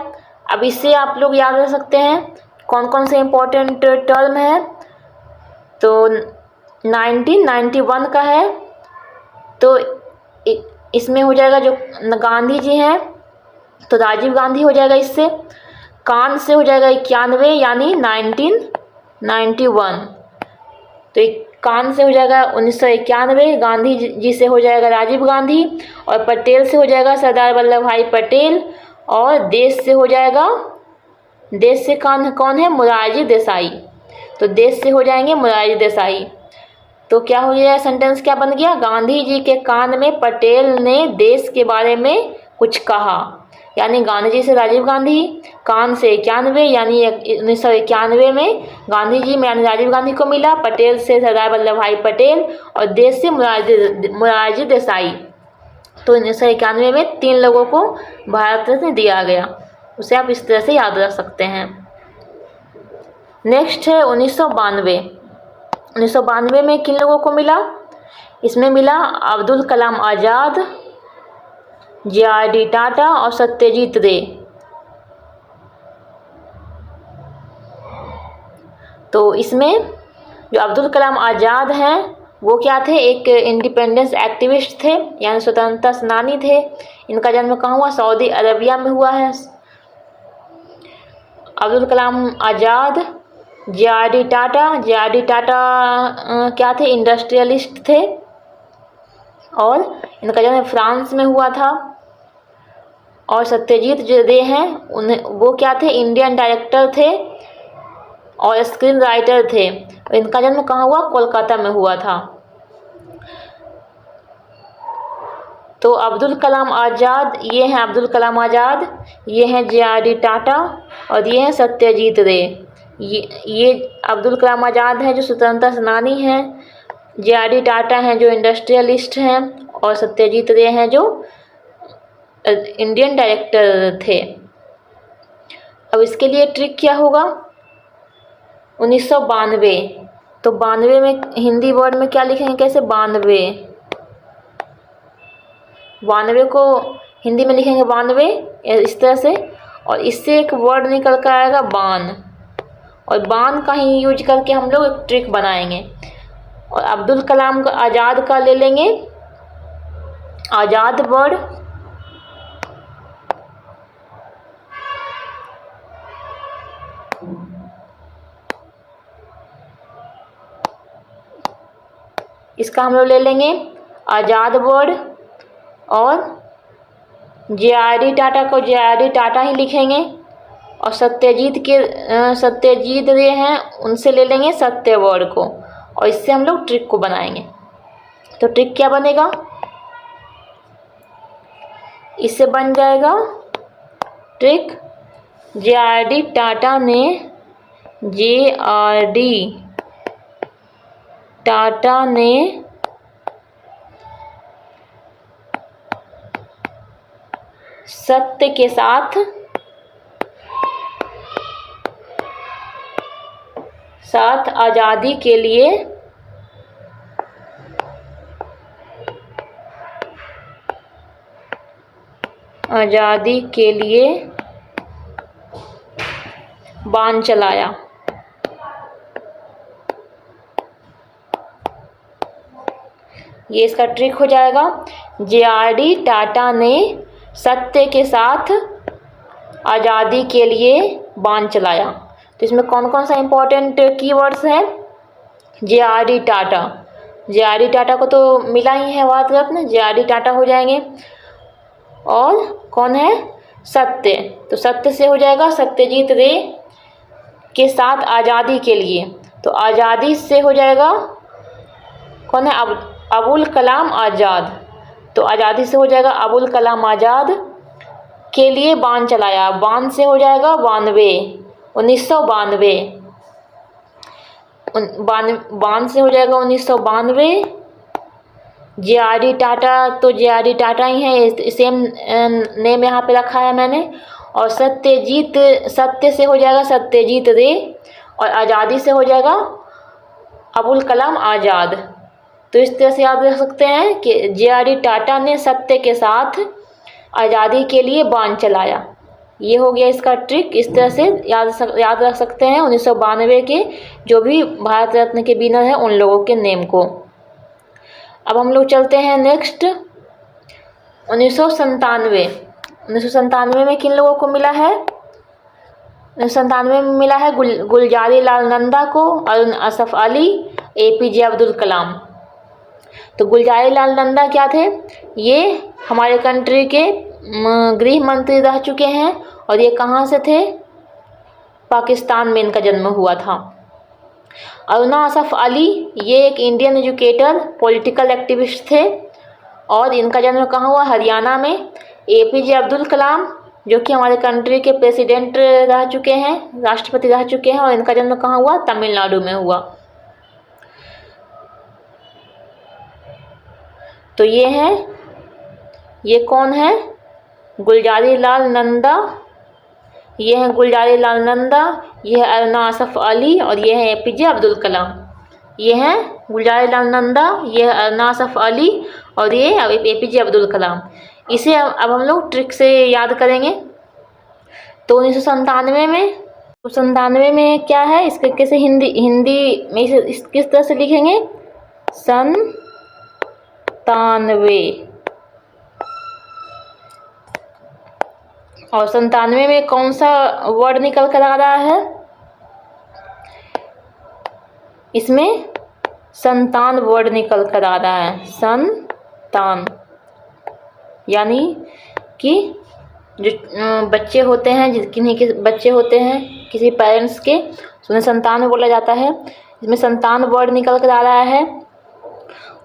अब इससे आप लोग याद रख सकते हैं कौन कौन से इम्पोर्टेंट टर्म है। तो 1991 का है, तो इसमें हो जाएगा जो गांधी जी हैं तो राजीव गांधी हो जाएगा। इससे कान से हो जाएगा 91 यानी 1991। तो कान से हो जाएगा 1991, गांधी जी से हो जाएगा राजीव गांधी, और पटेल से हो जाएगा सरदार वल्लभ भाई पटेल, और देश से हो जाएगा, देश से कौन है, मोरारजी देसाई। तो देश से हो जाएंगे मोरारजी देसाई। तो क्या हो गया, सेंटेंस क्या बन गया, गांधी जी के कान में पटेल ने देश के बारे में कुछ कहा। यानी गांधी जी से राजीव गांधी, कान से 91 यानी 1991 में गांधी जी में यानी राजीव गांधी को मिला, पटेल से सरदार वल्लभ भाई पटेल, और देश से मोरारजी देसाई। तो 1991 में 3 लोगों को भारत रत्न दिया गया। उसे आप इस तरह से याद रख सकते हैं। नेक्स्ट है 1992। 1992 में किन लोगों को मिला, इसमें मिला अब्दुल कलाम आज़ाद, जे.आर.डी. टाटा और सत्यजीत रे। तो इसमें जो अब्दुल कलाम आज़ाद हैं वो क्या थे, एक इंडिपेंडेंस एक्टिविस्ट थे यानी स्वतंत्रता सेनानी थे। इनका जन्म कहाँ हुआ, सऊदी अरबिया में हुआ है। अब्दुल कलाम आज़ाद, जे.आर.डी. टाटा क्या थे, इंडस्ट्रियलिस्ट थे, और इनका जन्म फ्रांस में हुआ था। और सत्यजीत रे हैं वो क्या थे, इंडियन डायरेक्टर थे और स्क्रीन राइटर थे। इनका जन्म कहाँ हुआ, कोलकाता में हुआ था। तो अब्दुल कलाम आज़ाद, ये हैं अब्दुल कलाम आज़ाद, ये हैं जे.आर.डी. टाटा और ये हैं सत्यजीत रे। ये अब्दुल कलाम आज़ाद हैं जो स्वतंत्रता सेनानी हैं, जे.आर.डी. टाटा हैं जो इंडस्ट्रियलिस्ट हैं, और सत्यजीत रे हैं जो इंडियन डायरेक्टर थे। अब इसके लिए ट्रिक क्या होगा, 1992। तो 92 में हिंदी वर्ड में क्या लिखेंगे, कैसे, 92 को हिंदी में लिखेंगे 92 इस तरह से, और इससे एक वर्ड निकल कर आएगा बान, और बान का ही यूज करके हम लोग एक ट्रिक बनाएंगे। और अब्दुल कलाम का आज़ाद का ले लेंगे, आज़ाद वर्ड, इसका हम लोग ले लेंगे आज़ाद वर्ड, और जे.आर.डी. टाटा को जे.आर.डी. टाटा ही लिखेंगे, और सत्यजीत रे हैं उनसे ले लेंगे सत्य वर्ड को, और इससे हम लोग ट्रिक को बनाएंगे। तो ट्रिक क्या बनेगा, इससे बन जाएगा ट्रिक, जे.आर.डी. टाटा ने सत्य के साथ आज़ादी के लिए बाण चलाया। ये इसका ट्रिक हो जाएगा, जे.आर.डी. टाटा ने सत्य के साथ आज़ादी के लिए बाण चलाया। तो इसमें कौन कौन सा इंपॉर्टेंट कीवर्ड्स हैं, जे.आर.डी. टाटा को तो मिला ही है भारत रत्न, जे.आर.डी. टाटा हो जाएंगे। और कौन है, सत्य, तो सत्य से हो जाएगा सत्यजीत रे के साथ आज़ादी के लिए। तो आज़ादी से हो जाएगा कौन है, अबुल कलाम आज़ाद। तो आज़ादी से हो जाएगा अबुल कलाम आज़ाद के लिए बाण चलाया। बाण से हो जाएगा 1992। बाण से हो जाएगा 1992, जे.आर.डी. टाटा, तो जे.आर.डी. टाटा ही है, सेम नेम यहाँ पे रखा है मैंने। और सत्यजीत, सत्य से हो जाएगा सत्यजीत रे, और आज़ादी से हो जाएगा अबुल कलाम आज़ाद। तो इस तरह से याद रख सकते हैं कि जे.आर.डी. टाटा ने सत्य के साथ आज़ादी के लिए बाण चलाया। ये हो गया इसका ट्रिक। इस तरह से याद रख सकते हैं 1992 के जो भी भारत रत्न के विनर हैं उन लोगों के नेम को। अब हम लोग चलते हैं नेक्स्ट 1997। 1997 में किन लोगों को मिला है? 1997 में मिला है गुलजारी लाल नंदा को, अरुण असफ अली, APJ अब्दुल कलाम। तो गुलजारी लाल नंदा क्या थे? ये हमारे कंट्री के गृह मंत्री रह चुके हैं, और ये कहाँ से थे? पाकिस्तान में इनका जन्म हुआ था। अरुण असफ अली, ये एक इंडियन एजुकेटर, पॉलिटिकल एक्टिविस्ट थे, और इनका जन्म कहाँ हुआ? हरियाणा में। APJ अब्दुल कलाम, जो कि हमारे कंट्री के प्रेसिडेंट रह चुके हैं, राष्ट्रपति रह चुके हैं, और इनका जन्म कहाँ हुआ? तमिलनाडु में हुआ। तो ये हैं, ये कौन है? गुलजारी लाल नंदा, ये है गुलजारी लाल नंदा, ये है अरुण असफ अली, और ये है APJ अब्दुल कलाम। ये हैं गुलजारी लाल नंदा, ये है अरुण असफ अली, और ये APJ अब्दुल कलाम। इसे अब हम लोग ट्रिक से याद करेंगे। तो 1997 में क्या है? इसके कैसे हिंदी में इसे किस तरह से लिखेंगे? 97। और 97 में कौन सा वर्ड निकल कर आ रहा है? इसमें संतान वर्ड निकल कर आ रहा है। संतान यानी कि जो बच्चे होते हैं, किन्हीं के बच्चे होते हैं किसी पेरेंट्स के, उन्हें संतान बोला जाता है। इसमें संतान वर्ड निकल कर आ रहा है।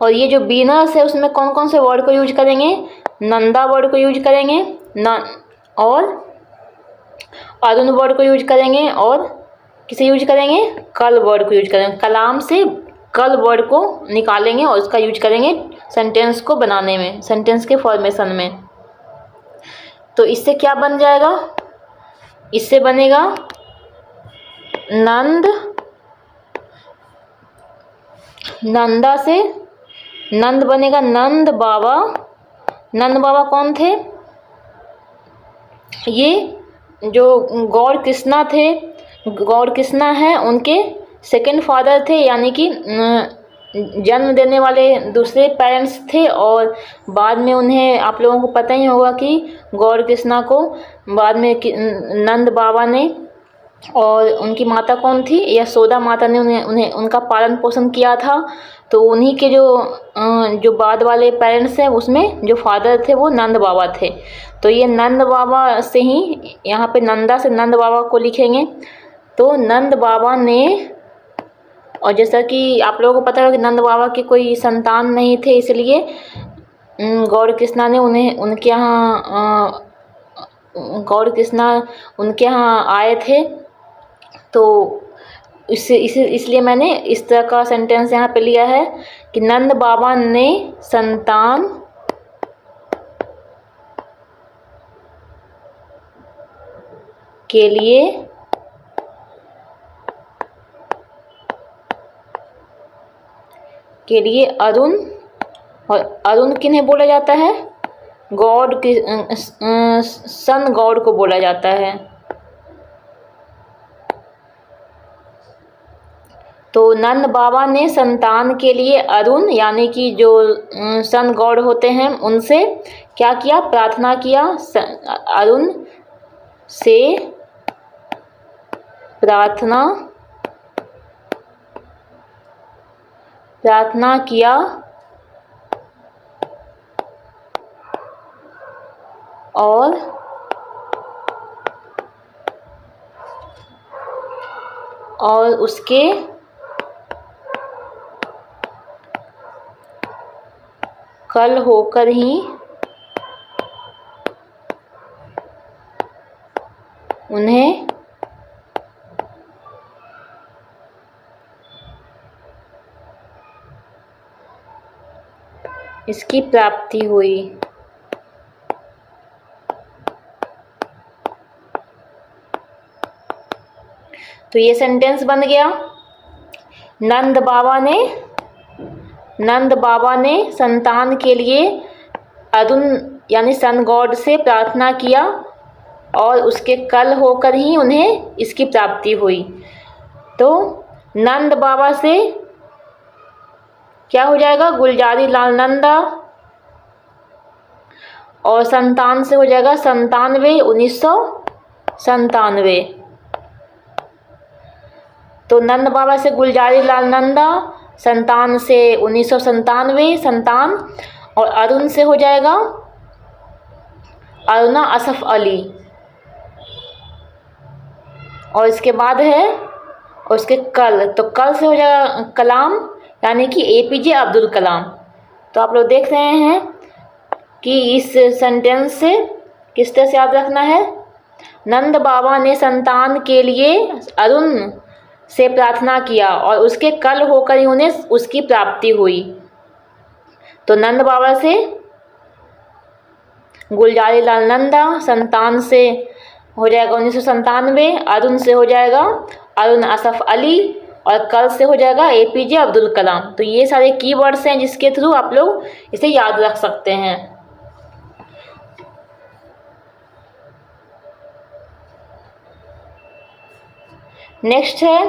और ये जो बीनर्स है उसमें कौन कौन से वर्ड को यूज करेंगे? नंदा वर्ड को यूज करेंगे, और अरुण वर्ड को यूज करेंगे, और किसे यूज करेंगे? कल वर्ड को यूज करेंगे। कलाम से कल वर्ड को निकालेंगे और उसका यूज करेंगे सेंटेंस को बनाने में, सेंटेंस के फॉर्मेशन में। तो इससे क्या बन जाएगा? इससे बनेगा नंदा से नंद बनेगा नंद बाबा। नंद बाबा कौन थे? ये जो गौर कृष्णा थे, गौर कृष्णा है उनके सेकंड फादर थे, यानी कि जन्म देने वाले दूसरे पेरेंट्स थे। और बाद में उन्हें, आप लोगों को पता ही होगा कि गौर कृष्णा को बाद में नंद बाबा ने, और उनकी माता कौन थी? यशोदा माता ने उन्हें उनका पालन पोषण किया था। तो उन्हीं के जो बाद वाले पेरेंट्स हैं उसमें जो फादर थे वो नंद बाबा थे। तो ये नंद बाबा से ही यहाँ पे नंदा से नंद बाबा को लिखेंगे। तो नंद बाबा ने, और जैसा कि आप लोगों को पता है कि नंद बाबा के कोई संतान नहीं थे, इसलिए गौर कृष्णा ने उन्हें उनके यहाँ गौर कृष्णा उनके यहाँ आए थे। तो इसलिए मैंने इस तरह का सेंटेंस यहाँ पे लिया है कि नंद बाबा ने संतान के लिए अरुण, और अरुण किन्हें बोला जाता है? गॉड के सन गॉड को बोला जाता है। तो नंद बाबा ने संतान के लिए अरुण, यानी कि जो सन गॉड होते हैं, उनसे क्या किया? प्रार्थना किया। अरुण से प्रार्थना किया, और उसके कल होकर ही उन्हें इसकी प्राप्ति हुई। तो ये सेंटेंस बन गया, नंद बाबा ने संतान के लिए अरुण यानी सन गॉड से प्रार्थना किया और उसके कल होकर ही उन्हें इसकी प्राप्ति हुई। तो नंद बाबा से क्या हो जाएगा, गुलजारी लाल नंदा, और संतान से हो जाएगा 1997। तो नंद बाबा से गुलजारी लाल नंदा, संतान से 1997 संतान, और अरुण से हो जाएगा अरुणा असफ अली, और इसके बाद है और उसके कल, तो कल से हो जाएगा कलाम यानी कि APJ अब्दुल कलाम। तो आप लोग देख रहे हैं कि इस सेंटेंस से किस तरह से याद रखना है, नंद बाबा ने संतान के लिए अरुण से प्रार्थना किया और उसके कल होकर ही उन्हें उसकी प्राप्ति हुई। तो नंद बाबा से गुलजारी लाल नंदा, संतान से हो जाएगा 1997, अरुण से हो जाएगा अरुण असफ अली, और कल से हो जाएगा APJ अब्दुल कलाम। तो ये सारे कीवर्ड्स हैं जिसके थ्रू आप लोग इसे याद रख सकते हैं। नेक्स्ट है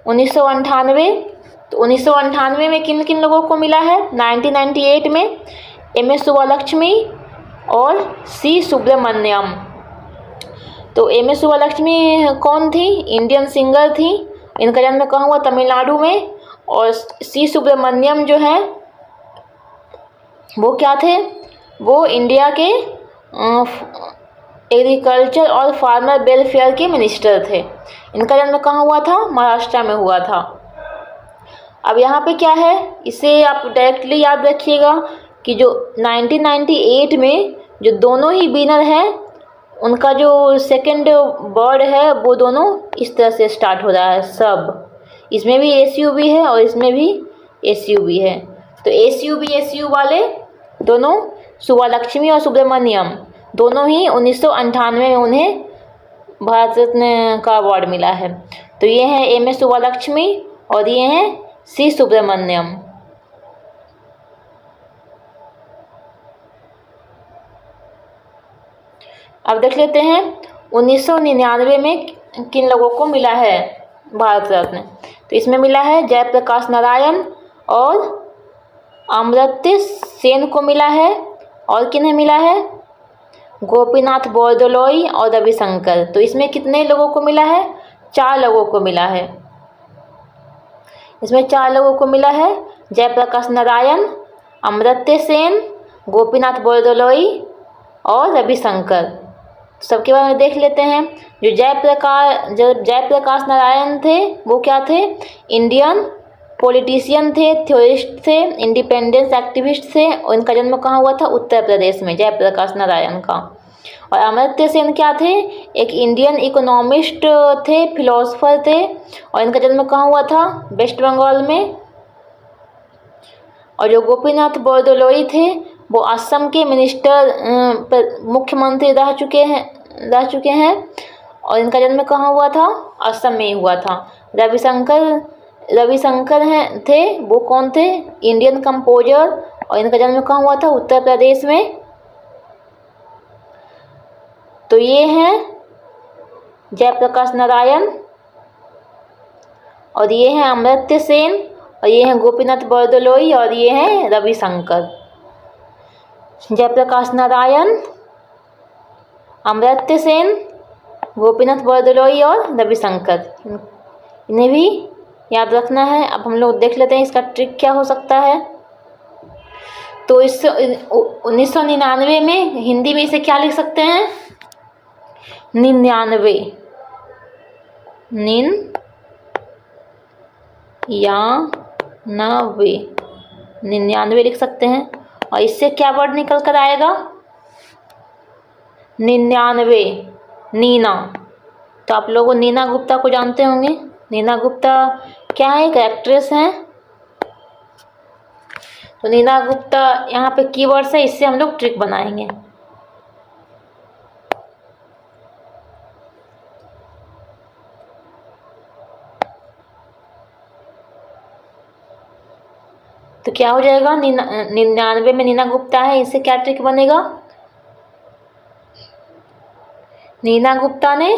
1998। तो 1998 में किन किन लोगों को मिला है, 1998 में MS सुब्बालक्ष्मी और C सुब्रमण्यम। तो MS सुब्बालक्ष्मी कौन थी, इंडियन सिंगर थी, इनका जन्म कहाँ हुआ, तमिलनाडु में। और C सुब्रमण्यम जो है वो क्या थे, वो इंडिया के एग्रीकल्चर और फार्मर वेलफेयर के मिनिस्टर थे। इनका जन्म कहाँ हुआ था, महाराष्ट्र में हुआ था। अब यहाँ पे क्या है, इसे आप डायरेक्टली याद रखिएगा कि जो 1998 में जो दोनों ही विनर हैं उनका जो सेकंड वर्ड है वो दोनों इस तरह से स्टार्ट हो रहा है, सब। इसमें भी SU भी है और इसमें भी SU भी है। तो SU वाले दोनों सुब्बालक्ष्मी और सुब्रमण्यम दोनों ही 1998 में उन्हें भारत रत्न का अवार्ड मिला है। तो ये हैं MS सुब्बालक्ष्मी और ये हैं C सुब्रमण्यम। अब देख लेते हैं 1999 में किन लोगों को मिला है भारत रत्न। तो इसमें मिला है जयप्रकाश नारायण और अमर्त्य सेन को मिला है, और किन्हें मिला है, गोपीनाथ बोरदोलोई और रविशंकर। तो इसमें कितने लोगों को मिला है, 4 लोगों को मिला है। इसमें 4 लोगों को मिला है, जयप्रकाश नारायण, अमर्त्य सेन, गोपीनाथ बोरदोलोई और रविशंकर। सबके बारे में देख लेते हैं। जो जयप्रकाश नारायण थे वो क्या थे, इंडियन पॉलिटिशियन थे, थ्योरिस्ट थे, इंडिपेंडेंस एक्टिविस्ट थे, और इनका जन्म कहाँ हुआ था, उत्तर प्रदेश में, जयप्रकाश नारायण का। और अमर्त्य सेन क्या थे, एक इंडियन इकोनॉमिस्ट थे, फिलोसोफर थे, और इनका जन्म कहाँ हुआ था, वेस्ट बंगाल में। और जो गोपीनाथ बोरदोलोई थे वो असम के मुख्यमंत्री रह चुके हैं, और इनका जन्म कहाँ हुआ था, असम में ही हुआ था। रविशंकर थे, वो कौन थे, इंडियन कंपोजर, और इनका जन्म कहाँ हुआ था, उत्तर प्रदेश में। तो ये हैं जयप्रकाश नारायण, और ये हैं अमर्त्य सेन, और ये हैं गोपीनाथ बोरदोलोई, और ये हैं रविशंकर। जयप्रकाश नारायण, अमर्त्य सेन, गोपीनाथ बोरदोलोई और रविशंकर, इन्हें भी याद रखना है। अब हम लोग देख लेते हैं इसका ट्रिक क्या हो सकता है। तो इस 1999 में हिंदी में इसे क्या लिख सकते हैं, 99 लिख सकते हैं। और इससे क्या वर्ड निकल कर आएगा, 99, नीना। तो आप लोगों नीना गुप्ता को जानते होंगे। नीना गुप्ता क्या है, एक एक्ट्रेस हैं। तो नीना गुप्ता यहाँ पे कीवर्ड्स है, इससे हम लोग ट्रिक बनाएंगे। तो क्या हो जाएगा, 99 में नीना गुप्ता है, इससे क्या ट्रिक बनेगा, नीना गुप्ता ने,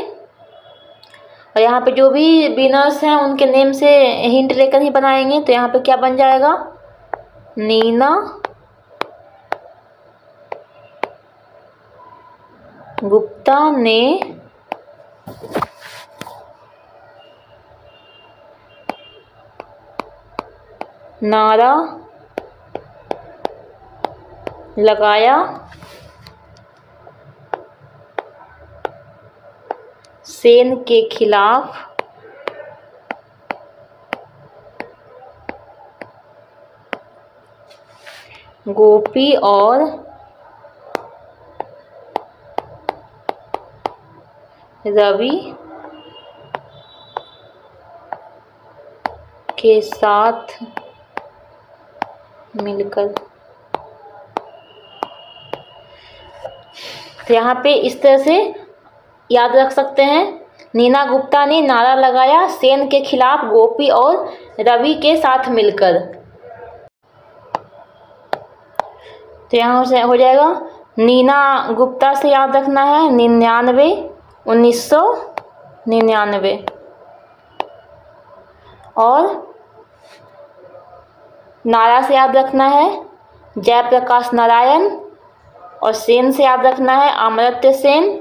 और यहाँ पे जो भी विनर्स हैं उनके नेम से हिंट लेकर ही बनाएंगे। तो यहाँ पे क्या बन जाएगा, नीना गुप्ता ने नारा लगाया सेन के खिलाफ गोपी और रवि के साथ मिलकर। तो यहाँ पे इस तरह से याद रख सकते हैं, नीना गुप्ता ने नारा लगाया सेन के खिलाफ गोपी और रवि के साथ मिलकर। तो यहाँ से हो जाएगा, नीना गुप्ता से याद रखना है 1999 और नारा से याद रखना है जयप्रकाश नारायण, और सेन से याद रखना है अमर्त्य सेन,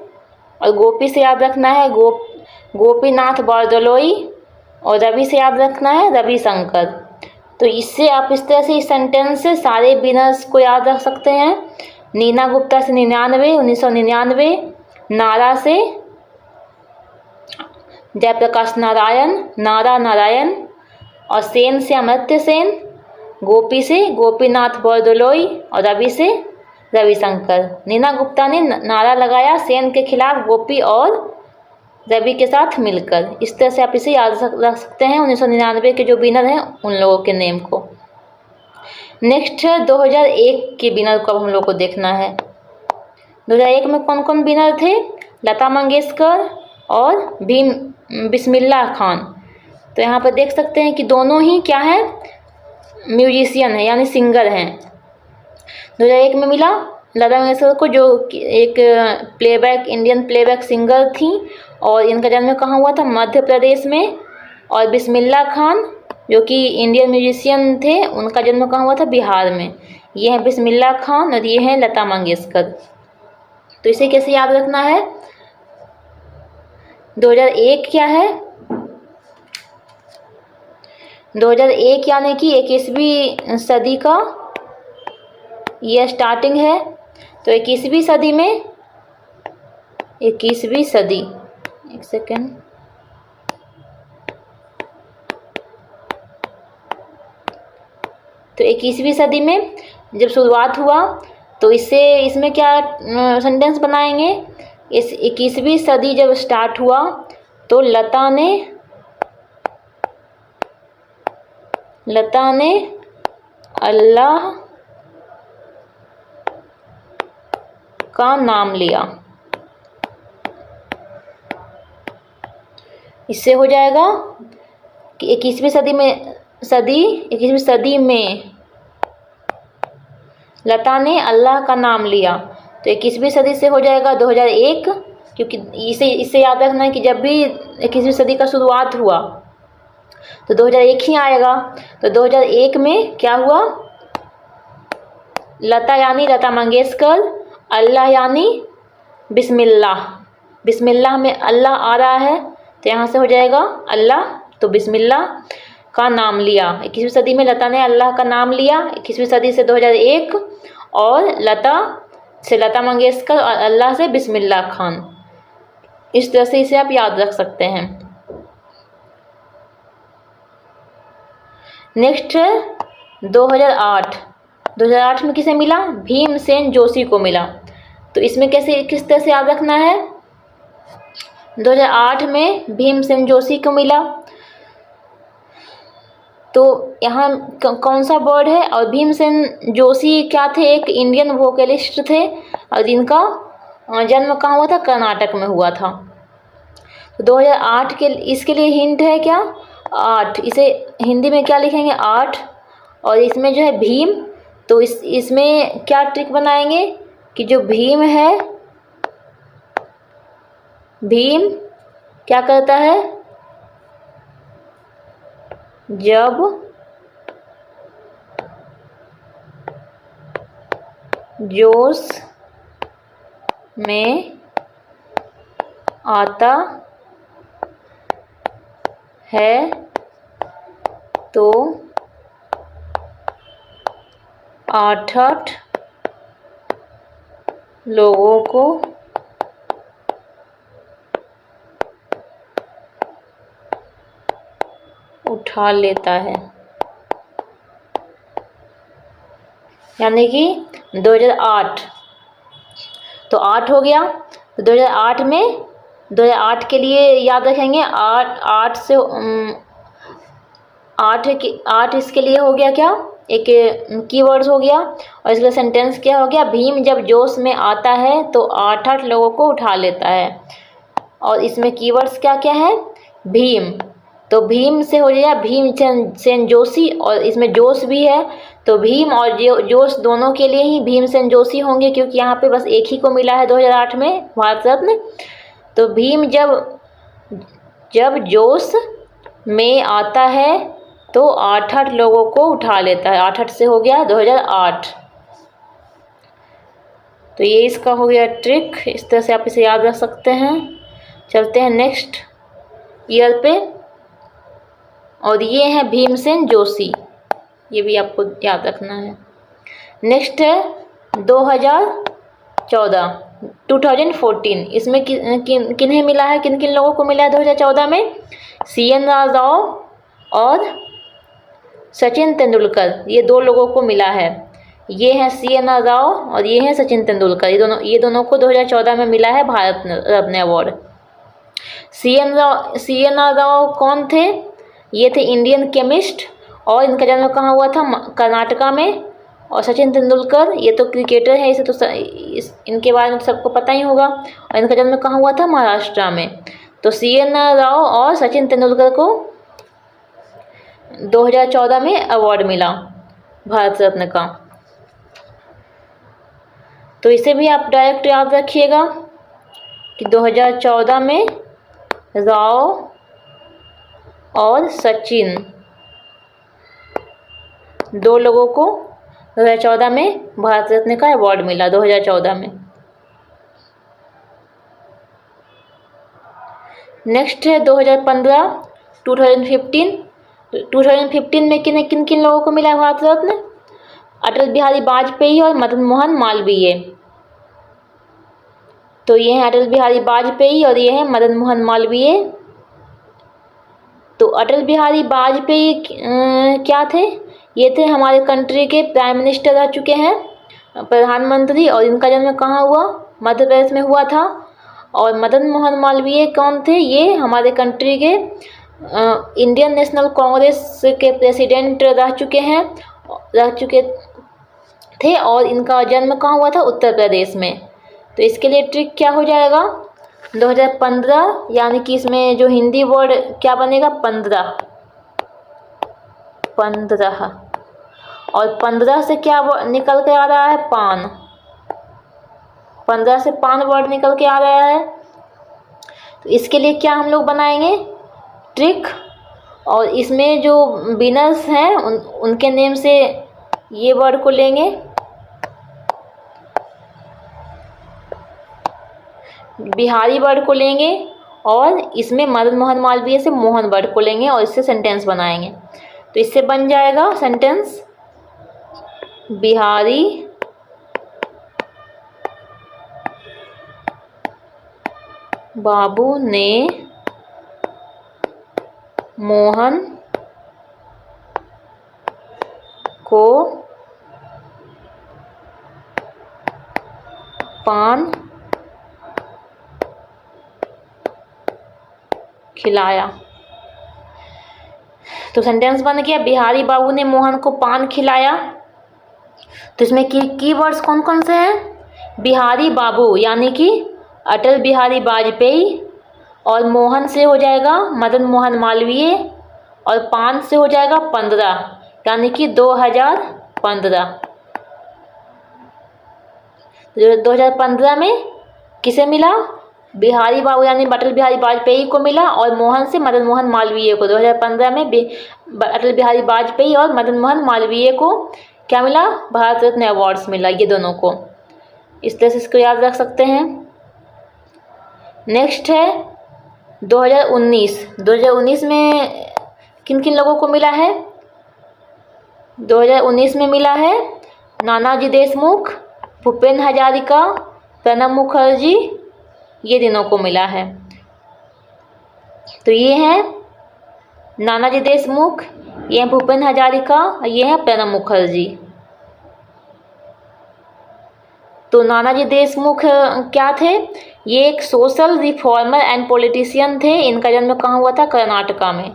और गोपी से याद रखना है गोपीनाथ बरदलोई, और रवि से याद रखना है रविशंकर। तो इससे आप इस तरह से इस सेंटेंस से सारे विनर्स को याद रख सकते हैं। नीना गुप्ता से 1999, नारा से जयप्रकाश नारायण, नारायण, और सेन से अमर्त्य सेन, गोपी से गोपीनाथ बरदलोई, और रवि से रविशंकर। नीना गुप्ता ने नारा लगाया सेन के खिलाफ गोपी और रवि के साथ मिलकर। इस तरह से आप इसे याद रख सकते हैं 1999 के जो विनर हैं उन लोगों के नेम को। नेक्स्ट है 2001 के विनर को अब हम लोग को देखना है। 2001 में कौन कौन विनर थे, लता मंगेशकर और बिस्मिल्लाह खान। तो यहाँ पर देख सकते हैं कि दोनों ही क्या है, म्यूजिशियन है यानी सिंगर हैं। 2001 में मिला लता मंगेशकर को, जो एक प्लेबैक इंडियन प्लेबैक सिंगर थी, और इनका जन्म कहाँ हुआ था, मध्य प्रदेश में। और बिस्मिल्लाह खान जो कि इंडियन म्यूजिशियन थे, उनका जन्म कहाँ हुआ था, बिहार में। ये हैं बिस्मिल्लाह खान और ये हैं लता मंगेशकर। तो इसे कैसे याद रखना है, 2001 क्या है, 2001 यानी कि 21वीं सदी का यह स्टार्टिंग है। तो 21वीं सदी में, 21वीं सदी, एक सेकेंड, तो 21वीं सदी में जब शुरुआत हुआ, तो इसमें क्या सेंटेंस बनाएंगे, इस 21वीं सदी जब स्टार्ट हुआ तो लता ने अल्लाह का नाम लिया। इससे हो जाएगा कि 21वीं सदी में लता ने अल्लाह का नाम लिया। तो 21वीं सदी से हो जाएगा 2001, क्योंकि इसे याद रखना है कि जब भी 21वीं सदी का शुरुआत हुआ तो 2001 ही आएगा। तो 2001 में क्या हुआ, लता यानी लता मंगेशकर, अल्लाह यानी बिस्मिल्लाह में अल्लाह आ रहा है, तो यहाँ से हो जाएगा अल्लाह, तो बिस्मिल्लाह का नाम लिया। 21वीं सदी में लता ने अल्लाह का नाम लिया, 21वीं सदी से 2001, और लता से लता मंगेशकर और अल्लाह से बिस्मिल्लाह खान। इस तरह से इसे आप याद रख सकते हैं। नेक्स्ट है 2008 में किसे मिला, भीमसेन जोशी को मिला। तो इसमें किस तरह से याद रखना है, 2008 में भीमसेन जोशी को मिला। तो यहाँ कौन सा वर्ड है? और भीमसेन जोशी क्या थे? एक इंडियन वोकलिस्ट थे और जिनका जन्म कहाँ हुआ था? कर्नाटक में हुआ था। तो 2008 के इसके लिए हिंट है क्या? 8। इसे हिंदी में क्या लिखेंगे? 8। और इसमें जो है भीम, तो इसमें क्या ट्रिक बनाएंगे कि जो भीम है, भीम क्या करता है? जब जोश में आता है तो 8 लोगों को उठा लेता है। यानी कि 2008, तो 8 हो गया। तो 2008 के लिए याद रखेंगे 8 से 8 इसके लिए हो गया क्या? एक कीवर्ड्स हो गया। और इसका सेंटेंस क्या हो गया? भीम जब जोश में आता है तो 8 लोगों को उठा लेता है। और इसमें कीवर्ड्स क्या क्या है? भीम, तो भीम से हो जाएगा भीमसेन जोशी, और इसमें जोश भी है तो भीम और जोश दोनों के लिए ही भीमसेन जोशी होंगे, क्योंकि यहाँ पे बस एक ही को मिला है 2008 में भारत रत्न। तो भीम जब जोश में आता है तो 8 लोगों को उठा लेता है। 8 से हो गया 2008। तो ये इसका हो गया ट्रिक। इस तरह से आप इसे याद रख सकते हैं। चलते हैं नेक्स्ट ईयर पे, और ये है भीमसेन जोशी, ये भी आपको याद रखना है। नेक्स्ट है 2014। इसमें किन्हें मिला है, किन किन लोगों को मिला है 2014 में? CN राव और सचिन तेंदुलकर, ये 2 लोगों को मिला है। ये है CN राव और ये है सचिन तेंदुलकर, ये दोनों को 2014 में मिला है भारत रत्न अवार्ड। CN राव कौन थे? ये थे इंडियन केमिस्ट, और इनका जन्म कहाँ हुआ था? कर्नाटका में। और सचिन तेंदुलकर ये तो क्रिकेटर है, इसे तो इनके बारे में तो सबको पता ही होगा। और इनका जन्म कहाँ हुआ था? महाराष्ट्र में। तो CN राव और सचिन तेंदुलकर को 2014 में अवार्ड मिला भारत रत्न का। तो इसे भी आप डायरेक्ट याद रखिएगा कि 2014 में राव और सचिन 2 लोगों को 2014 में भारत रत्न का अवार्ड मिला 2014 में। नेक्स्ट है 2015 में किन किन लोगों को मिला भारत रत्न? अटल बिहारी वाजपेयी और मदन मोहन मालवीय। तो ये है अटल बिहारी वाजपेयी और ये है मदन मोहन मालवीय। तो अटल बिहारी वाजपेयी क्या थे? ये थे हमारे कंट्री के प्राइम मिनिस्टर रह चुके हैं, प्रधानमंत्री, और इनका जन्म कहाँ हुआ? मध्य प्रदेश में हुआ था। और मदन मोहन मालवीय कौन थे? ये हमारे कंट्री के इंडियन नेशनल कांग्रेस के प्रेसिडेंट रह चुके थे, और इनका जन्म कहाँ हुआ था? उत्तर प्रदेश में। तो इसके लिए ट्रिक क्या हो जाएगा? 2015, यानी कि इसमें जो हिंदी वर्ड क्या बनेगा? 15। और 15 से क्या निकल के आ रहा है? पान। 15 से पान वर्ड निकल के आ रहा है। तो इसके लिए क्या हम लोग बनाएंगे? ट्रिक। और इसमें जो विनर्स हैं उनके नेम से ये वर्ड को लेंगे, बिहारी वर्ड को लेंगे, और इसमें मदन मोहन मालवीय से मोहन वर्ड को लेंगे और इससे सेंटेंस बनाएंगे। तो इससे बन जाएगा सेंटेंस, बिहारी बाबू ने मोहन को पान खिलाया। तो सेंटेंस बन गया, बिहारी बाबू ने मोहन को पान खिलाया। तो इसमें कीवर्ड्स कौन कौन से हैं? बिहारी बाबू यानी कि अटल बिहारी वाजपेयी, और मोहन से हो जाएगा मदन मोहन मालवीय, और पान से हो जाएगा 15 यानी कि 2015। 2015 में किसे मिला? बिहारी बाबू यानी अटल बिहारी वाजपेयी को मिला, और मोहन से मदन मोहन मालवीय को। 2015 में अटल बिहारी वाजपेयी और मदन मोहन मालवीय को क्या मिला? भारत रत्न अवार्ड्स मिला, ये दोनों को। इस तरह से इसको याद रख सकते हैं। नेक्स्ट है 2019। 2019 में किन किन लोगों को मिला है? 2019 में मिला है नानाजी देशमुख, भूपेन हजारिका, प्रणब मुखर्जी, ये तीनों को मिला है। तो ये हैं नानाजी देशमुख, ये हैं भूपेन हजारिका, ये हैं प्रणब मुखर्जी। तो नानाजी देशमुख क्या थे? ये एक सोशल रिफॉर्मर एंड पॉलिटिशियन थे। इनका जन्म कहाँ हुआ था? कर्नाटका में।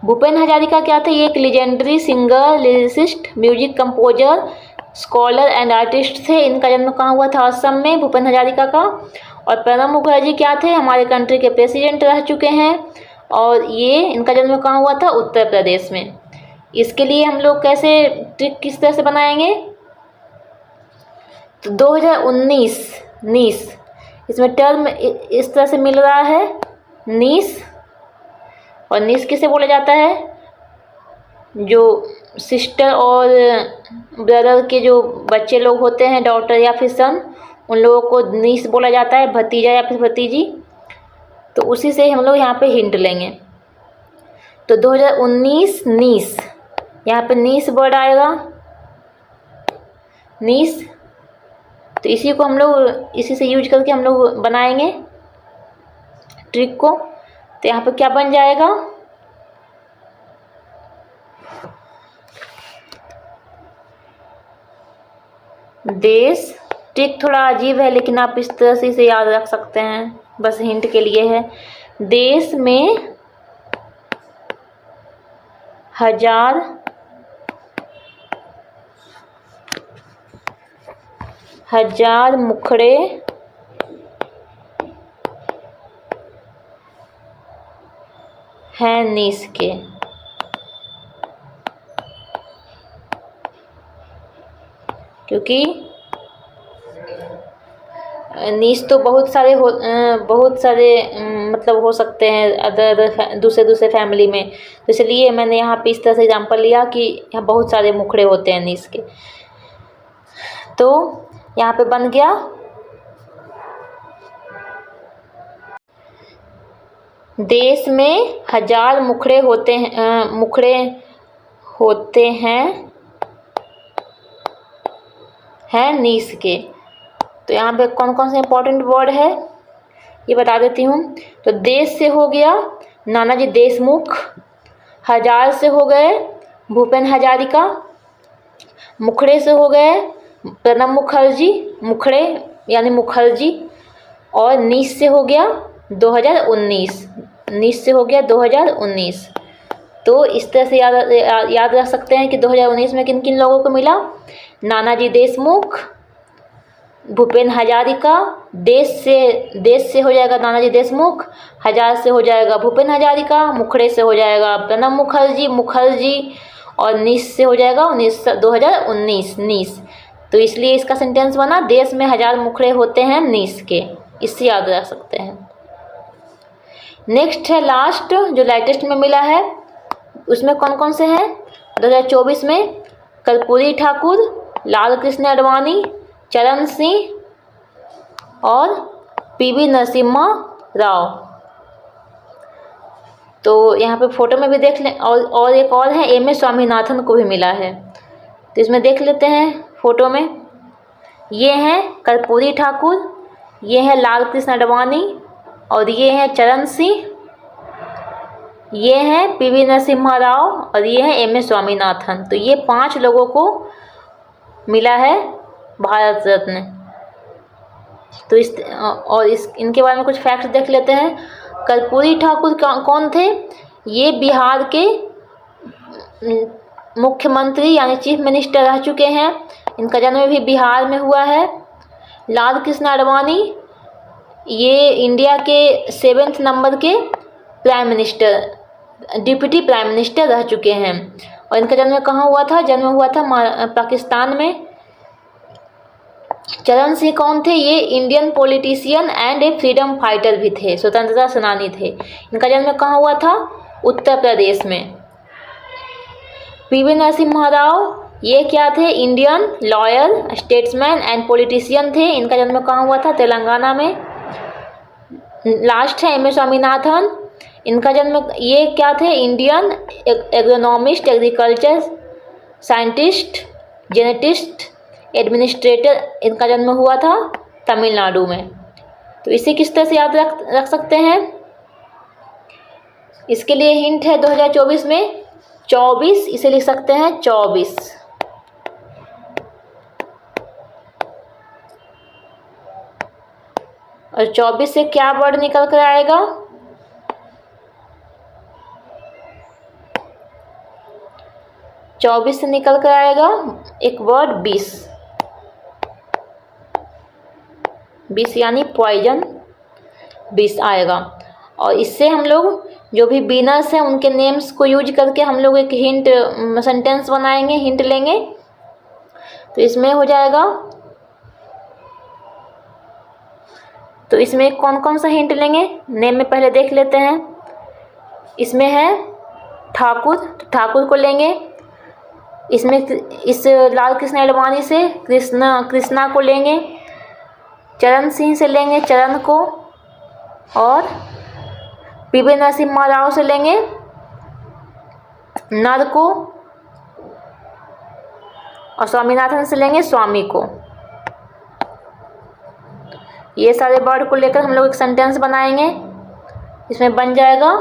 भूपेन हजारिका क्या थे? ये एक legendary singer, lyricist, music composer, scholar and artist थे। इनका जन्म कहाँ हुआ था? असम में, भूपेन हजारिका का। और प्रणब मुखर्जी क्या थे? हमारे कंट्री के प्रेसिडेंट रह चुके हैं, और ये इनका जन्म कहाँ हुआ था? उत्तर प्रदेश में। इसके लिए हम लोग कैसे ट्रिक किस तरह से बनाएंगे? तो 2019 इसमें टर्म इस तरह से मिल रहा है, नीस। और नीस किसे बोला जाता है? जो सिस्टर और ब्रदर के जो बच्चे लोग होते हैं, डॉटर या फिर सन, उन लोगों को नीस बोला जाता है, भतीजा या फिर भतीजी। तो उसी से हम लोग यहाँ पे हिंट लेंगे। तो 2019 नीस, यहाँ पे नीस वर्ड आएगा, नीस। तो इसी को हम लोग इसी से यूज करके हम लोग बनाएंगे ट्रिक को। तो यहाँ पे क्या बन जाएगा? देश। ट्रिक थोड़ा अजीब है, लेकिन आप इस तरह से इसे याद रख सकते हैं, बस हिंट के लिए है। देश में 1000 मुखड़े हैं नीस के। क्योंकि नीस तो बहुत सारे मतलब हो सकते हैं अदर दूसरे फैमिली में। तो इसलिए मैंने यहाँ पे इस तरह से एग्जांपल लिया कि यहाँ बहुत सारे मुखड़े होते हैं नीस के। तो यहाँ पे बन गया देश में 1000 मुखड़े होते हैं नीस के। तो यहाँ पे कौन कौन से इंपॉर्टेंट वर्ड है ये बता देती हूँ। तो देश से हो गया नानाजी देशमुख, 1000 से हो गए भूपेन हजारिका, मुखड़े से हो गए प्रणब मुखर्जी, मुखड़े यानी मुखर्जी, और नीस से हो गया 2019, नीस से हो गया 2019। तो इस तरह से याद रख सकते हैं कि 2019 में किन किन लोगों को मिला? नानाजी देशमुख, भूपेन हजारिका, देश से हो जाएगा नानाजी देशमुख, 1000 से हो जाएगा भूपेन हजारिका, मुखड़े से हो जाएगा प्रणब मुखर्जी, और नीस से हो जाएगा 2019 नीस। तो इसलिए इसका सेंटेंस बना देश में 1000 मुखड़े होते हैं नीस के। इससे याद रख सकते हैं। नेक्स्ट है लास्ट, जो लेटेस्ट में मिला है, उसमें कौन कौन से हैं? 2024 में कर्पूरी ठाकुर, लाल कृष्ण आडवाणी, चरण सिंह और पीवी नरसिम्हा राव। तो यहाँ पे फोटो में भी देख लें। और एक और है, एम एस स्वामीनाथन को भी मिला है। तो इसमें देख लेते हैं फोटो में। ये हैं कर्पूरी ठाकुर, ये हैं लाल कृष्ण आडवाणी, और ये हैं चरण सिंह, ये हैं पीवी नरसिम्हा राव, और ये हैं एम एस स्वामीनाथन। तो ये 5 लोगों को मिला है भारत रत्न। तो इनके बारे में कुछ फैक्ट्स देख लेते हैं। कर्पूरी ठाकुर कौन थे? ये बिहार के मुख्यमंत्री यानी चीफ मिनिस्टर रह चुके हैं। इनका जन्म भी बिहार में हुआ है। लाल कृष्ण आडवाणी ये इंडिया के 7वें नंबर के prime minister, deputy prime minister रह चुके हैं। और इनका जन्म कहाँ हुआ था? जन्म हुआ था पाकिस्तान में। चरण सिंह कौन थे? ये Indian politician and A freedom fighter भी थे, स्वतंत्रता सेनानी थे। इनका जन्म कहाँ हुआ था? उत्तर प्रदेश में। पीवी नरसिम्हा राव ये क्या थे? Indian lawyer, statesman and politician थे। इनका जन्म कहाँ हुआ था? तेलंगाना में। लास्ट है एम एस स्वामीनाथन। इनका जन्म ये क्या थे? Indian agronomist, agriculture scientist, geneticist, administrator. इनका जन्म हुआ था तमिलनाडु में। तो इसे किस तरह से याद रख सकते हैं? इसके लिए हिंट है 2024 में 24, इसे लिख सकते हैं 24। और 24 से क्या वर्ड निकल कर आएगा? चौबीस से निकल कर आएगा एक वर्ड 20। 20 यानी पॉइजन, 20 आएगा। और इससे हम लोग जो भी विनर्स हैं उनके नेम्स को यूज करके हम लोग एक हिंट सेंटेंस बनाएंगे, हिंट लेंगे। तो इसमें हो जाएगा, तो इसमें कौन कौन सा हिंट लेंगे नेम में पहले देख लेते हैं। इसमें है ठाकुर, तो ठाकुर को लेंगे। इसमें इस लाल कृष्ण आडवाणी से कृष्णा को लेंगे। चरण सिंह से लेंगे चरण को। और पीवी नरसिम्हा राव से लेंगे नर को। और स्वामीनाथन से लेंगे स्वामी को। ये सारे वर्ड को लेकर हम लोग एक सेंटेंस बनाएंगे। इसमें बन जाएगा